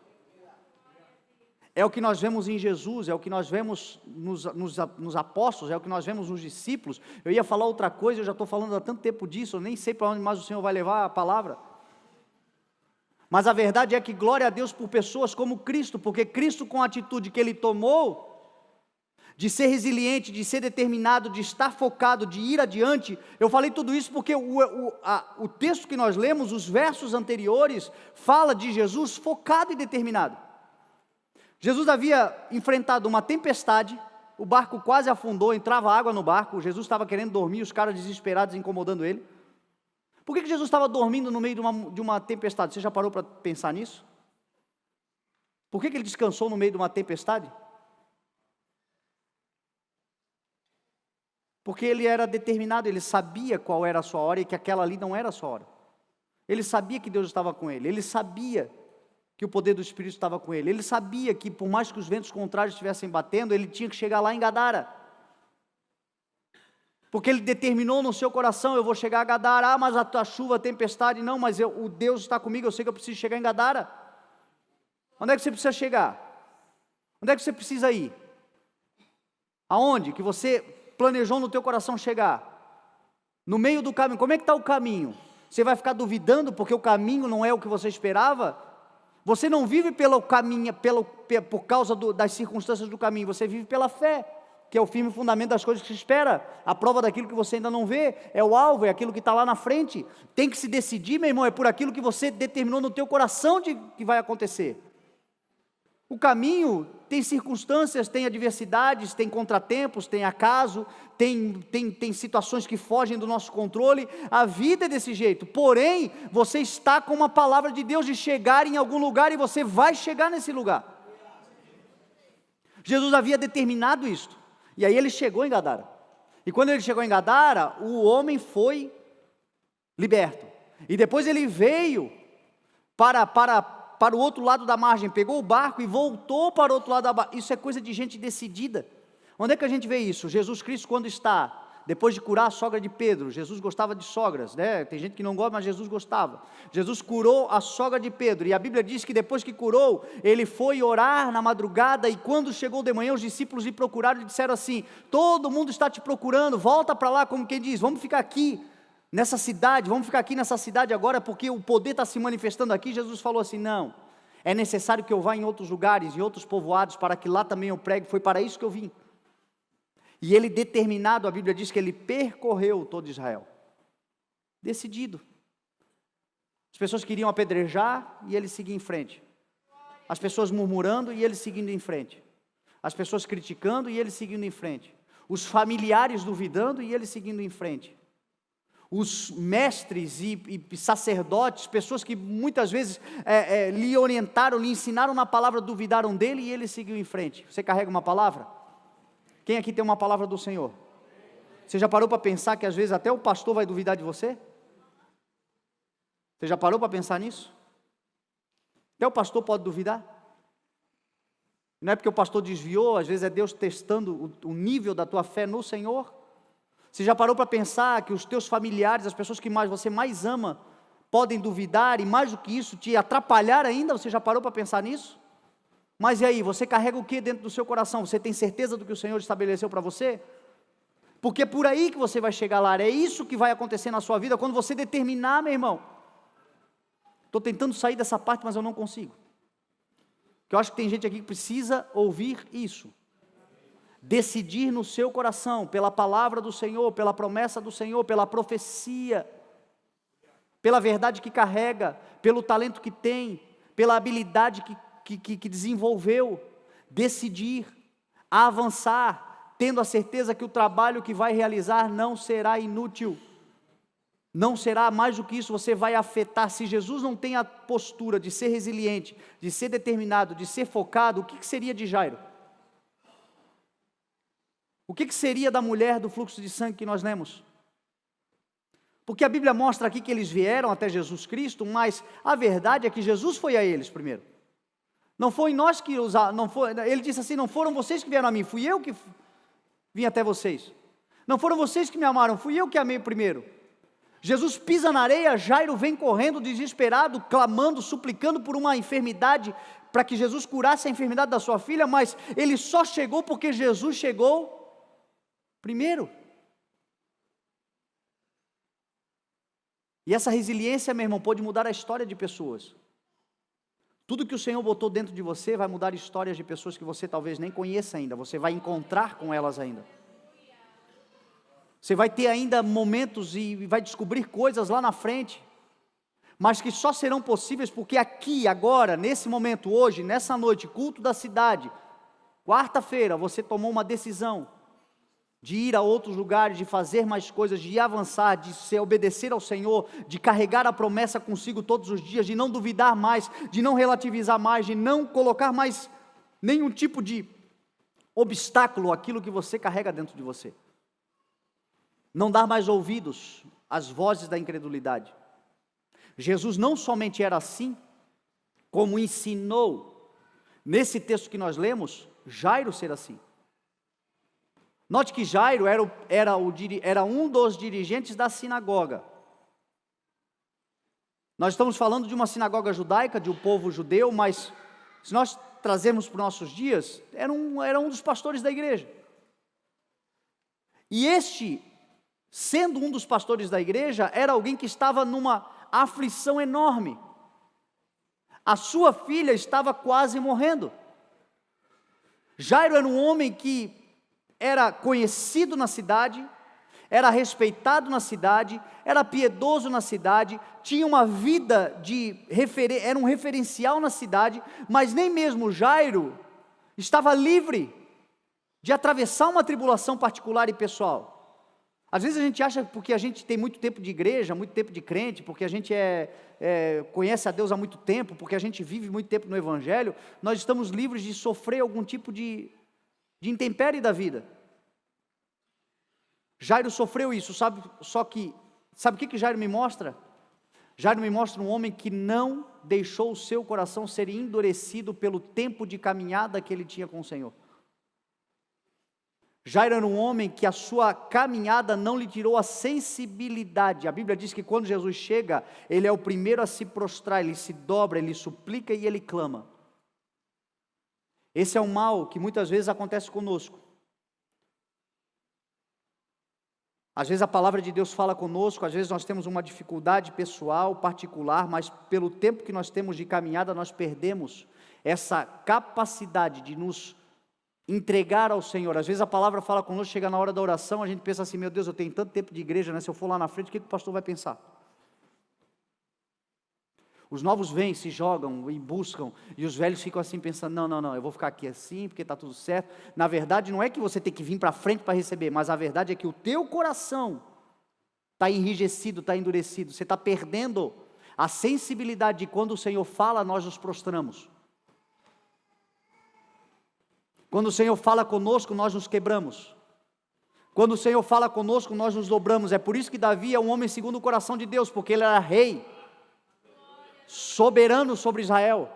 É o que nós vemos em Jesus, é o que nós vemos nos apóstolos, é o que nós vemos nos discípulos. Eu ia falar outra coisa, eu já estou falando há tanto tempo disso, eu nem sei para onde mais o Senhor vai levar a palavra. Mas a verdade é que glória a Deus por pessoas como Cristo, porque Cristo, com a atitude que Ele tomou, de ser resiliente, de ser determinado, de estar focado, de ir adiante. Eu falei tudo isso porque o texto que nós lemos, os versos anteriores, fala de Jesus focado e determinado. Jesus havia enfrentado uma tempestade, o barco quase afundou, entrava água no barco, Jesus estava querendo dormir, os caras desesperados incomodando ele. Por que Jesus estava dormindo no meio de uma tempestade? Você já parou para pensar nisso? Por que ele descansou no meio de uma tempestade? Porque ele era determinado, ele sabia qual era a sua hora e que aquela ali não era a sua hora. Ele sabia que Deus estava com ele, ele sabia que o poder do Espírito estava com ele, ele sabia que por mais que os ventos contrários estivessem batendo, ele tinha que chegar lá em Gadara. Porque ele determinou no seu coração, eu vou chegar a Gadara, mas a chuva, a tempestade, não, mas o Deus está comigo, eu sei que eu preciso chegar em Gadara. Onde é que você precisa chegar? Onde é que você precisa ir? Aonde que você planejou no teu coração chegar? No meio do caminho, como é que está o caminho? Você vai ficar duvidando porque o caminho não é o que você esperava? Você não vive pelo caminho, por causa das circunstâncias do caminho, você vive pela fé, que é o firme fundamento das coisas que se espera, a prova daquilo que você ainda não vê, é o alvo, é aquilo que está lá na frente. Tem que se decidir, meu irmão, é por aquilo que você determinou no teu coração que vai acontecer. O caminho tem circunstâncias, tem adversidades, tem contratempos, tem acaso, tem situações que fogem do nosso controle. A vida é desse jeito, porém, você está com uma palavra de Deus de chegar em algum lugar e você vai chegar nesse lugar. Jesus havia determinado isto. E aí ele chegou em Gadara. E quando ele chegou em Gadara, o homem foi liberto. E depois ele veio para o outro lado da margem, pegou o barco e voltou para o outro lado da margem. Isso é coisa de gente decidida. Onde é que a gente vê isso? Jesus Cristo, quando está, depois de curar a sogra de Pedro, Jesus gostava de sogras, né? Tem gente que não gosta, mas Jesus gostava. Jesus curou a sogra de Pedro, e a Bíblia diz que depois que curou, ele foi orar na madrugada, e quando chegou de manhã, os discípulos lhe procuraram e disseram assim: todo mundo está te procurando, volta para lá, como quem diz, vamos ficar aqui nessa cidade, vamos ficar aqui nessa cidade agora, porque o poder está se manifestando aqui. Jesus falou assim: não, é necessário que eu vá em outros lugares, em outros povoados, para que lá também eu pregue, foi para isso que eu vim. E ele determinado, a Bíblia diz que ele percorreu todo Israel, decidido. As pessoas queriam apedrejar e ele seguia em frente. As pessoas murmurando e ele seguindo em frente. As pessoas criticando e ele seguindo em frente. Os familiares duvidando e ele seguindo em frente. Os mestres e sacerdotes, pessoas que muitas vezes lhe orientaram, lhe ensinaram na palavra, duvidaram dele e ele seguiu em frente. Você carrega uma palavra? Quem aqui tem uma palavra do Senhor? Você já parou para pensar que às vezes até o pastor vai duvidar de você? Você já parou para pensar nisso? Até o pastor pode duvidar. Não é porque o pastor desviou, às vezes é Deus testando o nível da tua fé no Senhor. Você já parou para pensar que os teus familiares, as pessoas que você mais ama, podem duvidar e mais do que isso, te atrapalhar ainda? Você já parou para pensar nisso? Mas e aí, você carrega o que dentro do seu coração? Você tem certeza do que o Senhor estabeleceu para você? Porque é por aí que você vai chegar lá, é isso que vai acontecer na sua vida, quando você determinar, meu irmão. Estou tentando sair dessa parte, mas eu não consigo. Porque eu acho que tem gente aqui que precisa ouvir isso. Decidir no seu coração, pela palavra do Senhor, pela promessa do Senhor, pela profecia, pela verdade que carrega, pelo talento que tem, pela habilidade que desenvolveu, decidir, avançar, tendo a certeza que o trabalho que vai realizar não será inútil, não será mais do que isso, você vai afetar. Se Jesus não tem a postura de ser resiliente, de ser determinado, de ser focado, o que seria de Jairo? O que seria da mulher do fluxo de sangue que nós lemos? Porque a Bíblia mostra aqui que eles vieram até Jesus Cristo, mas a verdade é que Jesus foi a eles primeiro. Não foi nós que ele disse assim, não foram vocês que vieram a mim, fui eu que vim até vocês. Não foram vocês que me amaram, fui eu que amei primeiro. Jesus pisa na areia, Jairo vem correndo desesperado, clamando, suplicando por uma enfermidade, para que Jesus curasse a enfermidade da sua filha, mas ele só chegou porque Jesus chegou primeiro. E essa resiliência, meu irmão, pode mudar a história de pessoas. Tudo que o Senhor botou dentro de você vai mudar histórias de pessoas que você talvez nem conheça ainda, você vai encontrar com elas ainda. Você vai ter ainda momentos e vai descobrir coisas lá na frente, mas que só serão possíveis porque aqui, agora, nesse momento, hoje, nessa noite, culto da cidade, quarta-feira, você tomou uma decisão de ir a outros lugares, de fazer mais coisas, de avançar, de se obedecer ao Senhor, de carregar a promessa consigo todos os dias, de não duvidar mais, de não relativizar mais, de não colocar mais nenhum tipo de obstáculo àquilo que você carrega dentro de você. Não dar mais ouvidos às vozes da incredulidade. Jesus não somente era assim, como ensinou, nesse texto que nós lemos, Jairo ser assim. Note que Jairo era um dos dirigentes da sinagoga. Nós estamos falando de uma sinagoga judaica, de um povo judeu, mas se nós trazermos para os nossos dias, era um dos pastores da igreja. E este, sendo um dos pastores da igreja, era alguém que estava numa aflição enorme. A sua filha estava quase morrendo. Jairo era um homem que era conhecido na cidade, era respeitado na cidade, era piedoso na cidade, tinha uma vida era um referencial na cidade, mas nem mesmo Jairo estava livre de atravessar uma tribulação particular e pessoal. Às vezes a gente acha que porque a gente tem muito tempo de igreja, muito tempo de crente, porque a gente conhece a Deus há muito tempo, porque a gente vive muito tempo no Evangelho, nós estamos livres de sofrer algum tipo de intempérie da vida. Jairo sofreu isso, sabe o que Jairo me mostra? Jairo me mostra um homem que não deixou o seu coração ser endurecido pelo tempo de caminhada que ele tinha com o Senhor. Jairo era um homem que a sua caminhada não lhe tirou a sensibilidade. A Bíblia diz que quando Jesus chega, ele é o primeiro a se prostrar, ele se dobra, ele suplica e ele clama. Esse é um mal que muitas vezes acontece conosco. Às vezes a palavra de Deus fala conosco, às vezes nós temos uma dificuldade pessoal, particular, mas pelo tempo que nós temos de caminhada, nós perdemos essa capacidade de nos entregar ao Senhor. Às vezes a palavra fala conosco, chega na hora da oração, a gente pensa assim, meu Deus, eu tenho tanto tempo de igreja, né? Se eu for lá na frente, o que o pastor vai pensar? Os novos vêm, se jogam e buscam, e os velhos ficam assim pensando, não, eu vou ficar aqui assim, porque está tudo certo. Na verdade, não é que você tem que vir para frente para receber, mas a verdade é que o teu coração está enrijecido, está endurecido, você está perdendo a sensibilidade de quando o Senhor fala, nós nos prostramos. Quando o Senhor fala conosco, nós nos quebramos. Quando o Senhor fala conosco, nós nos dobramos. É por isso que Davi é um homem segundo o coração de Deus, porque ele era rei, soberano sobre Israel.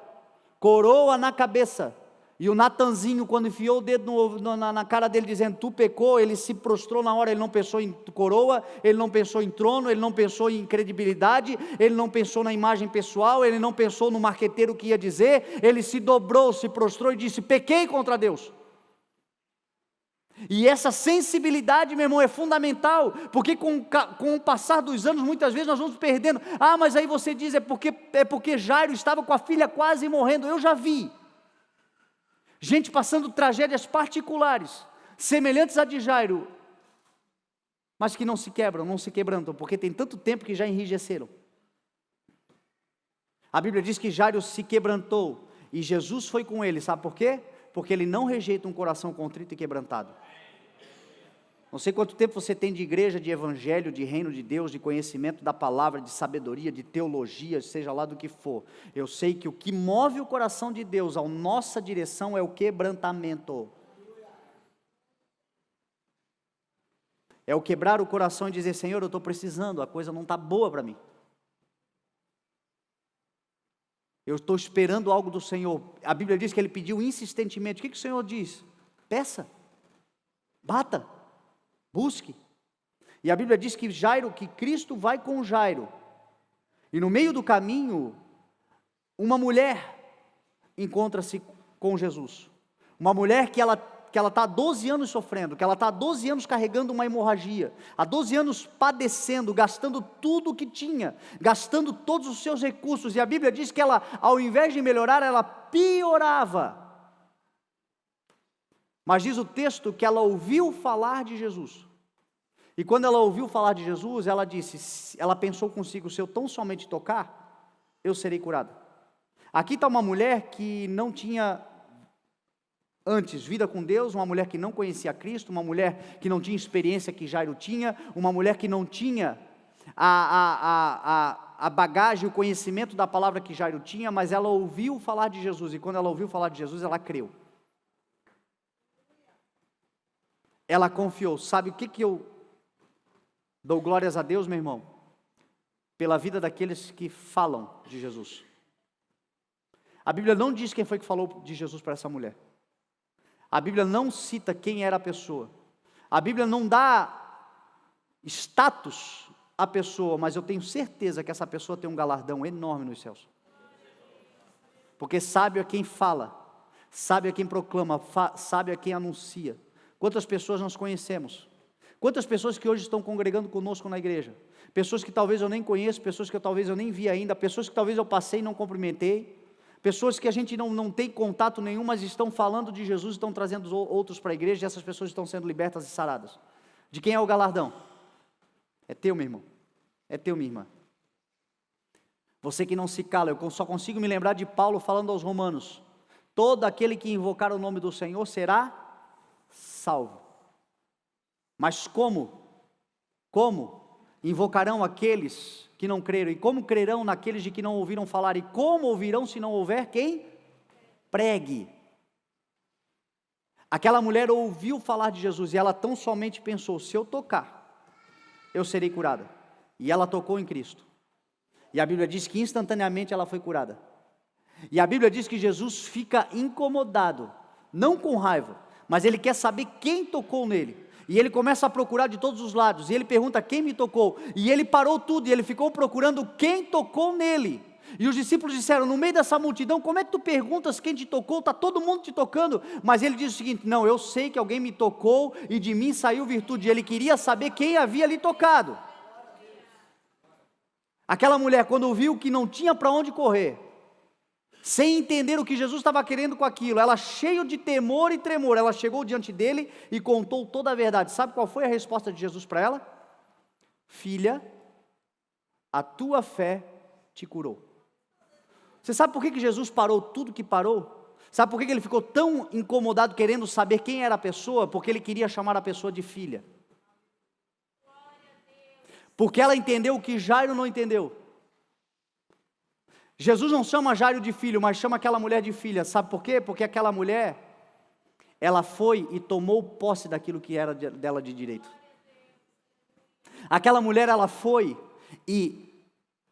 coroa na cabeça. E o Natanzinho, quando enfiou o dedo na cara dele, dizendo, tu pecou, ele se prostrou na hora, ele não pensou em coroa, ele não pensou em trono, ele não pensou em credibilidade, ele não pensou na imagem pessoal, ele não pensou no marqueteiro que ia dizer, ele se dobrou, se prostrou e disse, pequei contra Deus. E essa sensibilidade, meu irmão, é fundamental, porque com o passar dos anos, muitas vezes nós vamos perdendo. Mas aí você diz, é porque Jairo estava com a filha quase morrendo. Eu já vi gente passando tragédias particulares, semelhantes a de Jairo, mas que não se quebram, não se quebrantam, porque tem tanto tempo que já enrijeceram. A Bíblia diz que Jairo se quebrantou, e Jesus foi com ele, sabe por quê? Porque ele não rejeita um coração contrito e quebrantado. Não sei quanto tempo você tem de igreja, de evangelho, de reino de Deus, de conhecimento da palavra, de sabedoria, de teologia, seja lá do que for. Eu sei que o que move o coração de Deus à nossa direção é o quebrantamento. É o quebrar o coração e dizer, Senhor, eu estou precisando, a coisa não está boa para mim. Eu estou esperando algo do Senhor. A Bíblia diz que ele pediu insistentemente. O que o Senhor diz? Peça, bata, busque. E a Bíblia diz que Cristo vai com Jairo. E no meio do caminho, uma mulher encontra-se com Jesus. Uma mulher que ela está há 12 anos sofrendo, que ela está há 12 anos carregando uma hemorragia, há 12 anos padecendo, gastando tudo o que tinha, gastando todos os seus recursos, e a Bíblia diz que ela, ao invés de melhorar, ela piorava. Mas diz o texto que ela ouviu falar de Jesus, e quando ela ouviu falar de Jesus, ela pensou consigo, se eu tão somente tocar, eu serei curada. Aqui está uma mulher que não tinha antes vida com Deus, uma mulher que não conhecia Cristo, uma mulher que não tinha experiência que Jairo tinha, uma mulher que não tinha a bagagem, o conhecimento da palavra que Jairo tinha, mas ela ouviu falar de Jesus, e quando ela ouviu falar de Jesus, ela creu. Ela confiou. Sabe o que eu dou glórias a Deus, meu irmão? Pela vida daqueles que falam de Jesus. A Bíblia não diz quem foi que falou de Jesus para essa mulher. A Bíblia não cita quem era a pessoa. A Bíblia não dá status à pessoa, mas eu tenho certeza que essa pessoa tem um galardão enorme nos céus. Porque sabe a quem fala, sabe a quem proclama, sabe a quem anuncia. Quantas pessoas nós conhecemos? Quantas pessoas que hoje estão congregando conosco na igreja? Pessoas que talvez eu nem conheço, pessoas que talvez eu nem vi ainda, pessoas que talvez eu passei e não cumprimentei. Pessoas que a gente não tem contato nenhum, mas estão falando de Jesus, estão trazendo outros para a igreja, e essas pessoas estão sendo libertas e saradas. De quem é o galardão? É teu, meu irmão. É teu, minha irmã. Você que não se cala, eu só consigo me lembrar de Paulo falando aos romanos, todo aquele que invocar o nome do Senhor será salvo. Mas como? Como? Invocarão aqueles que não creram, e como crerão naqueles de que não ouviram falar, e como ouvirão se não houver quem pregue? Aquela mulher ouviu falar de Jesus, e ela tão somente pensou, se eu tocar, eu serei curada, e ela tocou em Cristo, e a Bíblia diz que instantaneamente ela foi curada, e a Bíblia diz que Jesus fica incomodado, não com raiva, mas ele quer saber quem tocou nele, e ele começa a procurar de todos os lados, e ele pergunta quem me tocou, e ele parou tudo, e ele ficou procurando quem tocou nele, e os discípulos disseram, no meio dessa multidão, como é que tu perguntas quem te tocou, está todo mundo te tocando, mas ele diz o seguinte, não, eu sei que alguém me tocou, e de mim saiu virtude, e ele queria saber quem havia lhe tocado. Aquela mulher, quando viu que não tinha para onde correr, sem entender o que Jesus estava querendo com aquilo, ela cheia de temor e tremor, ela chegou diante dele e contou toda a verdade. Sabe qual foi a resposta de Jesus para ela? Filha, a tua fé te curou. Você sabe por que Jesus parou tudo que parou? Sabe por que ele ficou tão incomodado querendo saber quem era a pessoa? Porque ele queria chamar a pessoa de filha. Porque ela entendeu o que Jairo não entendeu. Jesus não chama Jairo de filho, mas chama aquela mulher de filha. Sabe por quê? Porque aquela mulher, ela foi e tomou posse daquilo que era dela de direito. Aquela mulher, ela foi e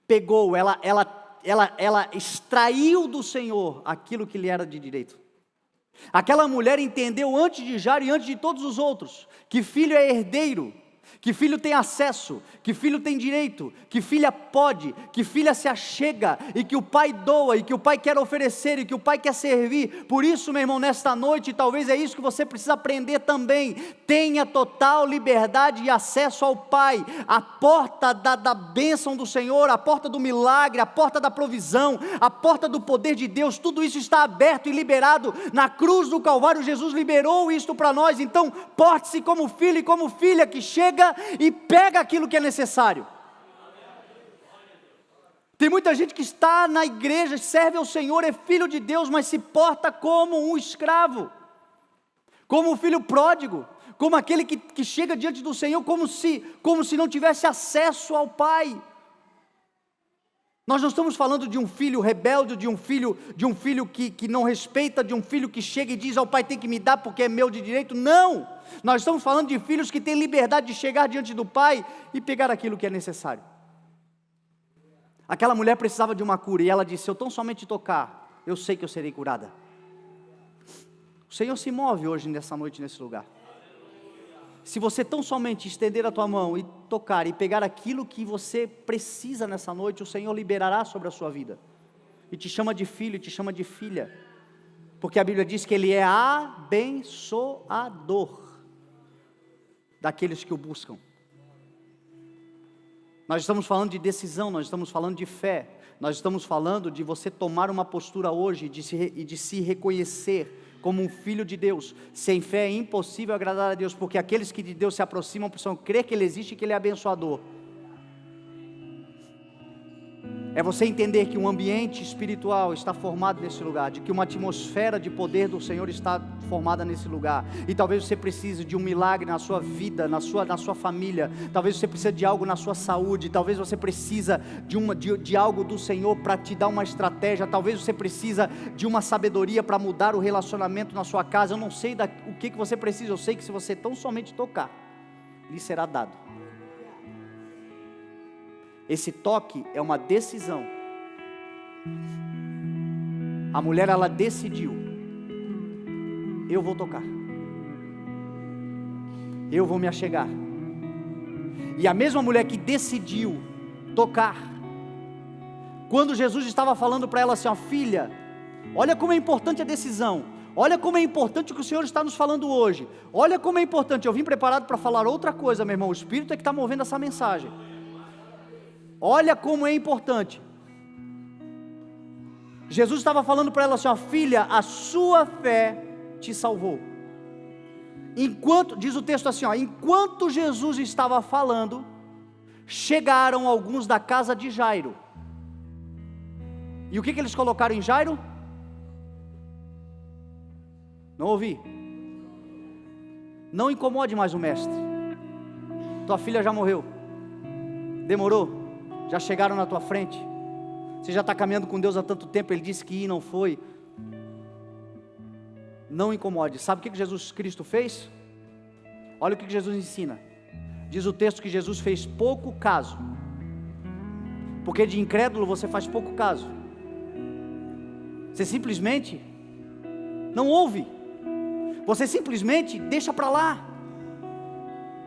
pegou, ela ela extraiu do Senhor aquilo que lhe era de direito. Aquela mulher entendeu antes de Jairo e antes de todos os outros, que filho é herdeiro, que filho tem acesso, que filho tem direito, que filha pode, que filha se achega, e que o pai doa, e que o pai quer oferecer, e que o pai quer servir. Por isso, meu irmão, nesta noite, talvez é isso que você precisa aprender também: tenha total liberdade e acesso ao Pai, a porta da bênção do Senhor, a porta do milagre, a porta da provisão, a porta do poder de Deus, tudo isso está aberto e liberado na cruz do Calvário. Jesus liberou isto para nós. Então porte-se como filho e como filha que chega e pega aquilo que é necessário. Tem muita gente que está na igreja, serve ao Senhor, é filho de Deus, mas se porta como um escravo, como um filho pródigo, como aquele que chega diante do Senhor como se não tivesse acesso ao Pai. Nós não estamos falando de um filho rebelde, de um filho que não respeita, de um filho que chega e diz ao pai: tem que me dar porque é meu de direito. Não, nós estamos falando de filhos que têm liberdade de chegar diante do pai e pegar aquilo que é necessário. Aquela mulher precisava de uma cura e ela disse: se eu tão somente tocar, eu sei que eu serei curada. O Senhor se move hoje, nessa noite, nesse lugar. Se você tão somente estender a tua mão e tocar e pegar aquilo que você precisa nessa noite, o Senhor liberará sobre a sua vida, e te chama de filho, e te chama de filha, porque a Bíblia diz que Ele é abençoador daqueles que o buscam. Nós estamos falando de decisão, nós estamos falando de fé, nós estamos falando de você tomar uma postura hoje e de se reconhecer como um filho de Deus. Sem fé é impossível agradar a Deus, porque aqueles que de Deus se aproximam precisam crer que Ele existe e que Ele é abençoador. É você entender que um ambiente espiritual está formado nesse lugar, de que uma atmosfera de poder do Senhor está formada nesse lugar, e talvez você precise de um milagre na sua vida, na sua família, talvez você precise de algo na sua saúde, talvez você precisa de algo do Senhor para te dar uma estratégia, talvez você precisa de uma sabedoria para mudar o relacionamento na sua casa. Eu não sei o que você precisa, eu sei que se você tão somente tocar, lhe será dado. Esse toque é uma decisão. A mulher, ela decidiu: eu vou tocar, eu vou me achegar. E a mesma mulher que decidiu tocar, quando Jesus estava falando para ela assim: ó, filha, olha como é importante a decisão, olha como é importante o que o Senhor está nos falando hoje, olha como é importante. Eu vim preparado para falar outra coisa, meu irmão, o Espírito é que está movendo essa mensagem. Olha como é importante. Jesus estava falando para ela assim: ó, filha, a sua fé te salvou. Enquanto, diz o texto assim, ó, enquanto Jesus estava falando, chegaram alguns da casa de Jairo. E o que eles colocaram em Jairo? Não ouvi. Não incomode mais o mestre. Tua filha já morreu. Demorou? Já chegaram na tua frente, você já está caminhando com Deus há tanto tempo, Ele disse que ia e não foi. Não incomode. Sabe o que Jesus Cristo fez? Olha o que Jesus ensina. Diz o texto que Jesus fez pouco caso, porque de incrédulo você faz pouco caso. Você simplesmente não ouve, você simplesmente deixa para lá.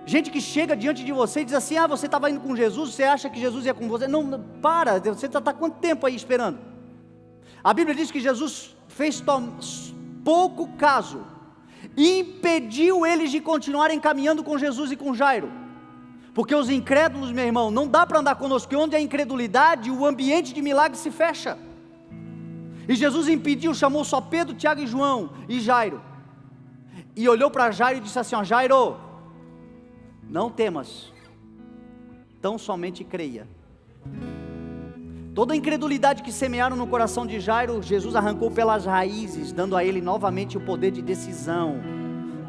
Gente que chega diante de você e diz assim: ah, você estava indo com Jesus, você acha que Jesus ia com você? Não, para, você está quanto tempo aí esperando? A Bíblia diz que Jesus fez pouco caso, e impediu eles de continuarem caminhando com Jesus e com Jairo, porque os incrédulos, meu irmão, não dá para andar conosco, porque onde há incredulidade, o ambiente de milagre se fecha. E Jesus impediu, chamou só Pedro, Tiago e João e Jairo, e olhou para Jairo e disse assim: ó, Jairo, não temas, tão somente creia. Toda a incredulidade que semearam no coração de Jairo, Jesus arrancou pelas raízes, dando a ele novamente o poder de decisão,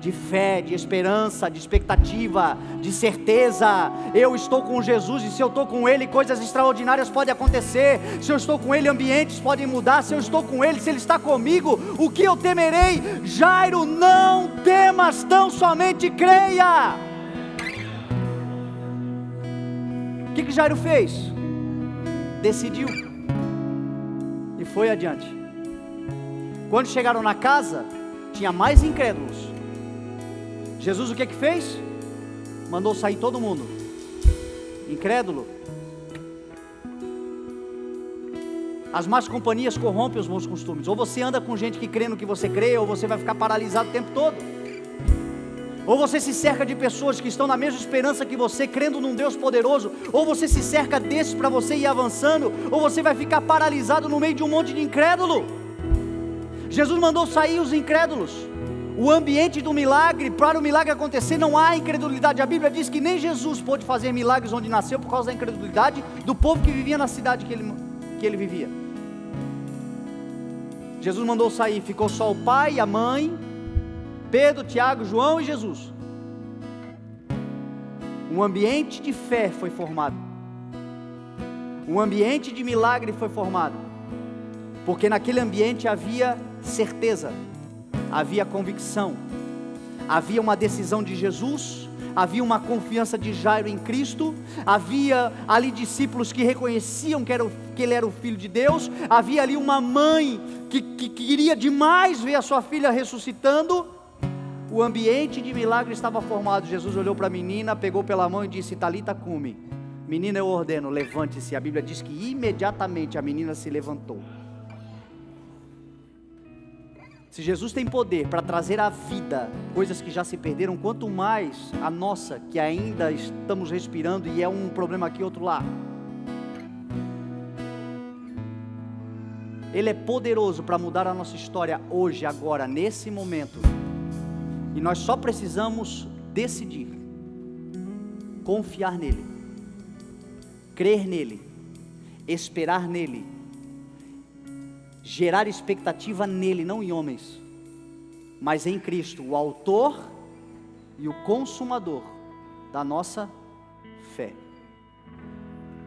de fé, de esperança, de expectativa, de certeza. Eu estou com Jesus, e se eu estou com Ele, coisas extraordinárias podem acontecer. Se eu estou com Ele, ambientes podem mudar. Se eu estou com Ele, se Ele está comigo, o que eu temerei? Jairo, não temas, tão somente creia. O que Jairo fez? Decidiu. foi adiante. Quando chegaram na casa, tinha mais incrédulos. Jesus o que fez? Mandou sair todo mundo. Incrédulo. As más companhias corrompem os bons costumes. Ou você anda com gente que crê no que você crê, ou você vai ficar paralisado o tempo todo. Ou você se cerca de pessoas que estão na mesma esperança que você, crendo num Deus poderoso. Ou você se cerca desses para você ir avançando, ou você vai ficar paralisado no meio de um monte de incrédulo. Jesus mandou sair os incrédulos. O ambiente do milagre, para o milagre acontecer, não há incredulidade. A Bíblia diz que nem Jesus pôde fazer milagres onde nasceu por causa da incredulidade do povo que vivia na cidade que ele vivia. Jesus mandou sair, ficou só o pai, a mãe, Pedro, Tiago, João e Jesus. Um ambiente de fé foi formado. Um ambiente de milagre foi formado. Porque naquele ambiente havia certeza, havia convicção, havia uma decisão de Jesus, havia uma confiança de Jairo em Cristo, havia ali discípulos que reconheciam que ele era o Filho de Deus, havia ali uma mãe que queria demais ver a sua filha ressuscitando. O ambiente de milagre estava formado. Jesus olhou para a menina, pegou pela mão e disse: Talita cumi, menina eu ordeno, levante-se. A Bíblia diz que imediatamente a menina se levantou. Se Jesus tem poder para trazer à vida coisas que já se perderam, quanto mais a nossa, que ainda estamos respirando e é um problema aqui, outro lá. Ele é poderoso para mudar a nossa história hoje, agora, nesse momento. E nós só precisamos decidir, confiar nele, crer nele, esperar nele, gerar expectativa nele, não em homens, mas em Cristo, o autor e o consumador da nossa fé.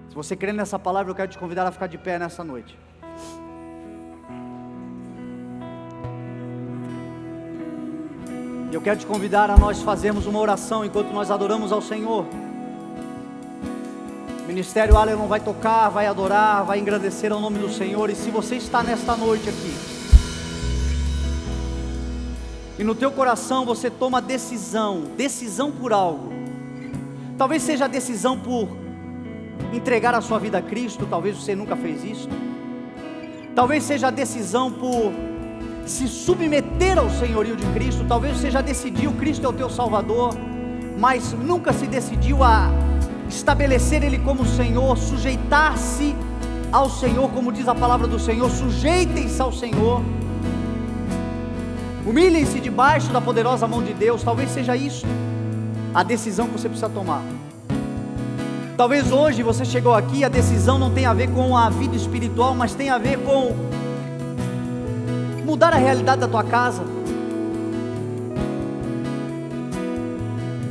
Se você crê nessa palavra, eu quero te convidar a ficar de pé nessa noite. Eu quero te convidar a nós fazermos uma oração enquanto nós adoramos ao Senhor. O Ministério Aleluia vai tocar, vai adorar, vai engrandecer o nome do Senhor. E se você está nesta noite aqui, e no teu coração você toma decisão por algo, talvez seja a decisão por entregar a sua vida a Cristo, talvez você nunca fez isso, talvez seja a decisão por se submeter ao senhorio de Cristo, talvez você já decidiu, Cristo é o teu Salvador, mas nunca se decidiu a estabelecer Ele como Senhor, sujeitar-se ao Senhor, como diz a palavra do Senhor, sujeitem-se ao Senhor, humilhem-se debaixo da poderosa mão de Deus. Talvez seja isso a decisão que você precisa tomar. Talvez hoje você chegou aqui, a decisão não tem a ver com a vida espiritual, mas tem a ver com mudar a realidade da tua casa.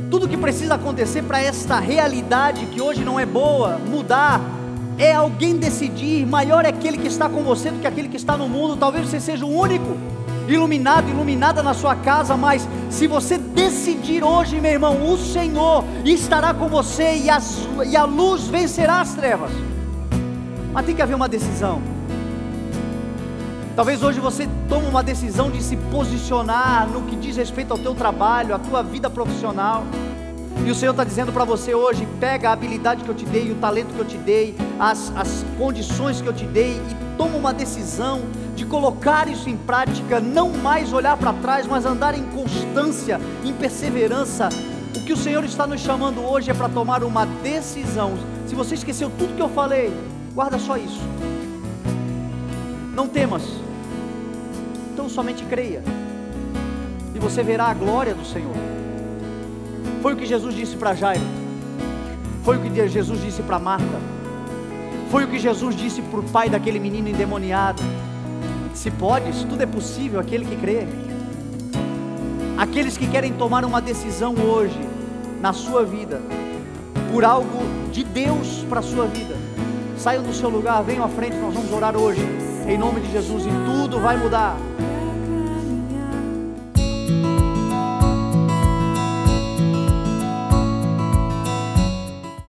Tudo que precisa acontecer para esta realidade que hoje não é boa, mudar, é alguém decidir. Maior é aquele que está com você do que aquele que está no mundo. Talvez você seja o único iluminado, iluminada na sua casa, mas se você decidir hoje, meu irmão, o Senhor estará com você e a luz vencerá as trevas. Mas tem que haver uma decisão. Talvez hoje você tome uma decisão de se posicionar no que diz respeito ao teu trabalho, à tua vida profissional. E o Senhor está dizendo para você hoje: pega a habilidade que eu te dei, o talento que eu te dei, as condições que eu te dei, e toma uma decisão de colocar isso em prática. Não mais olhar para trás, mas andar em constância, em perseverança. O que o Senhor está nos chamando hoje é para tomar uma decisão. Se você esqueceu tudo que eu falei, guarda só isso. Não temas, então somente creia, e você verá a glória do Senhor. Foi o que Jesus disse para Jairo, foi o que Jesus disse para Marta, foi o que Jesus disse para o pai daquele menino endemoniado: se podes, tudo é possível aquele que crê. Aqueles que querem tomar uma decisão hoje na sua vida, por algo de Deus para a sua vida, saiam do seu lugar, venham à frente, nós vamos orar hoje em nome de Jesus, e tudo vai mudar.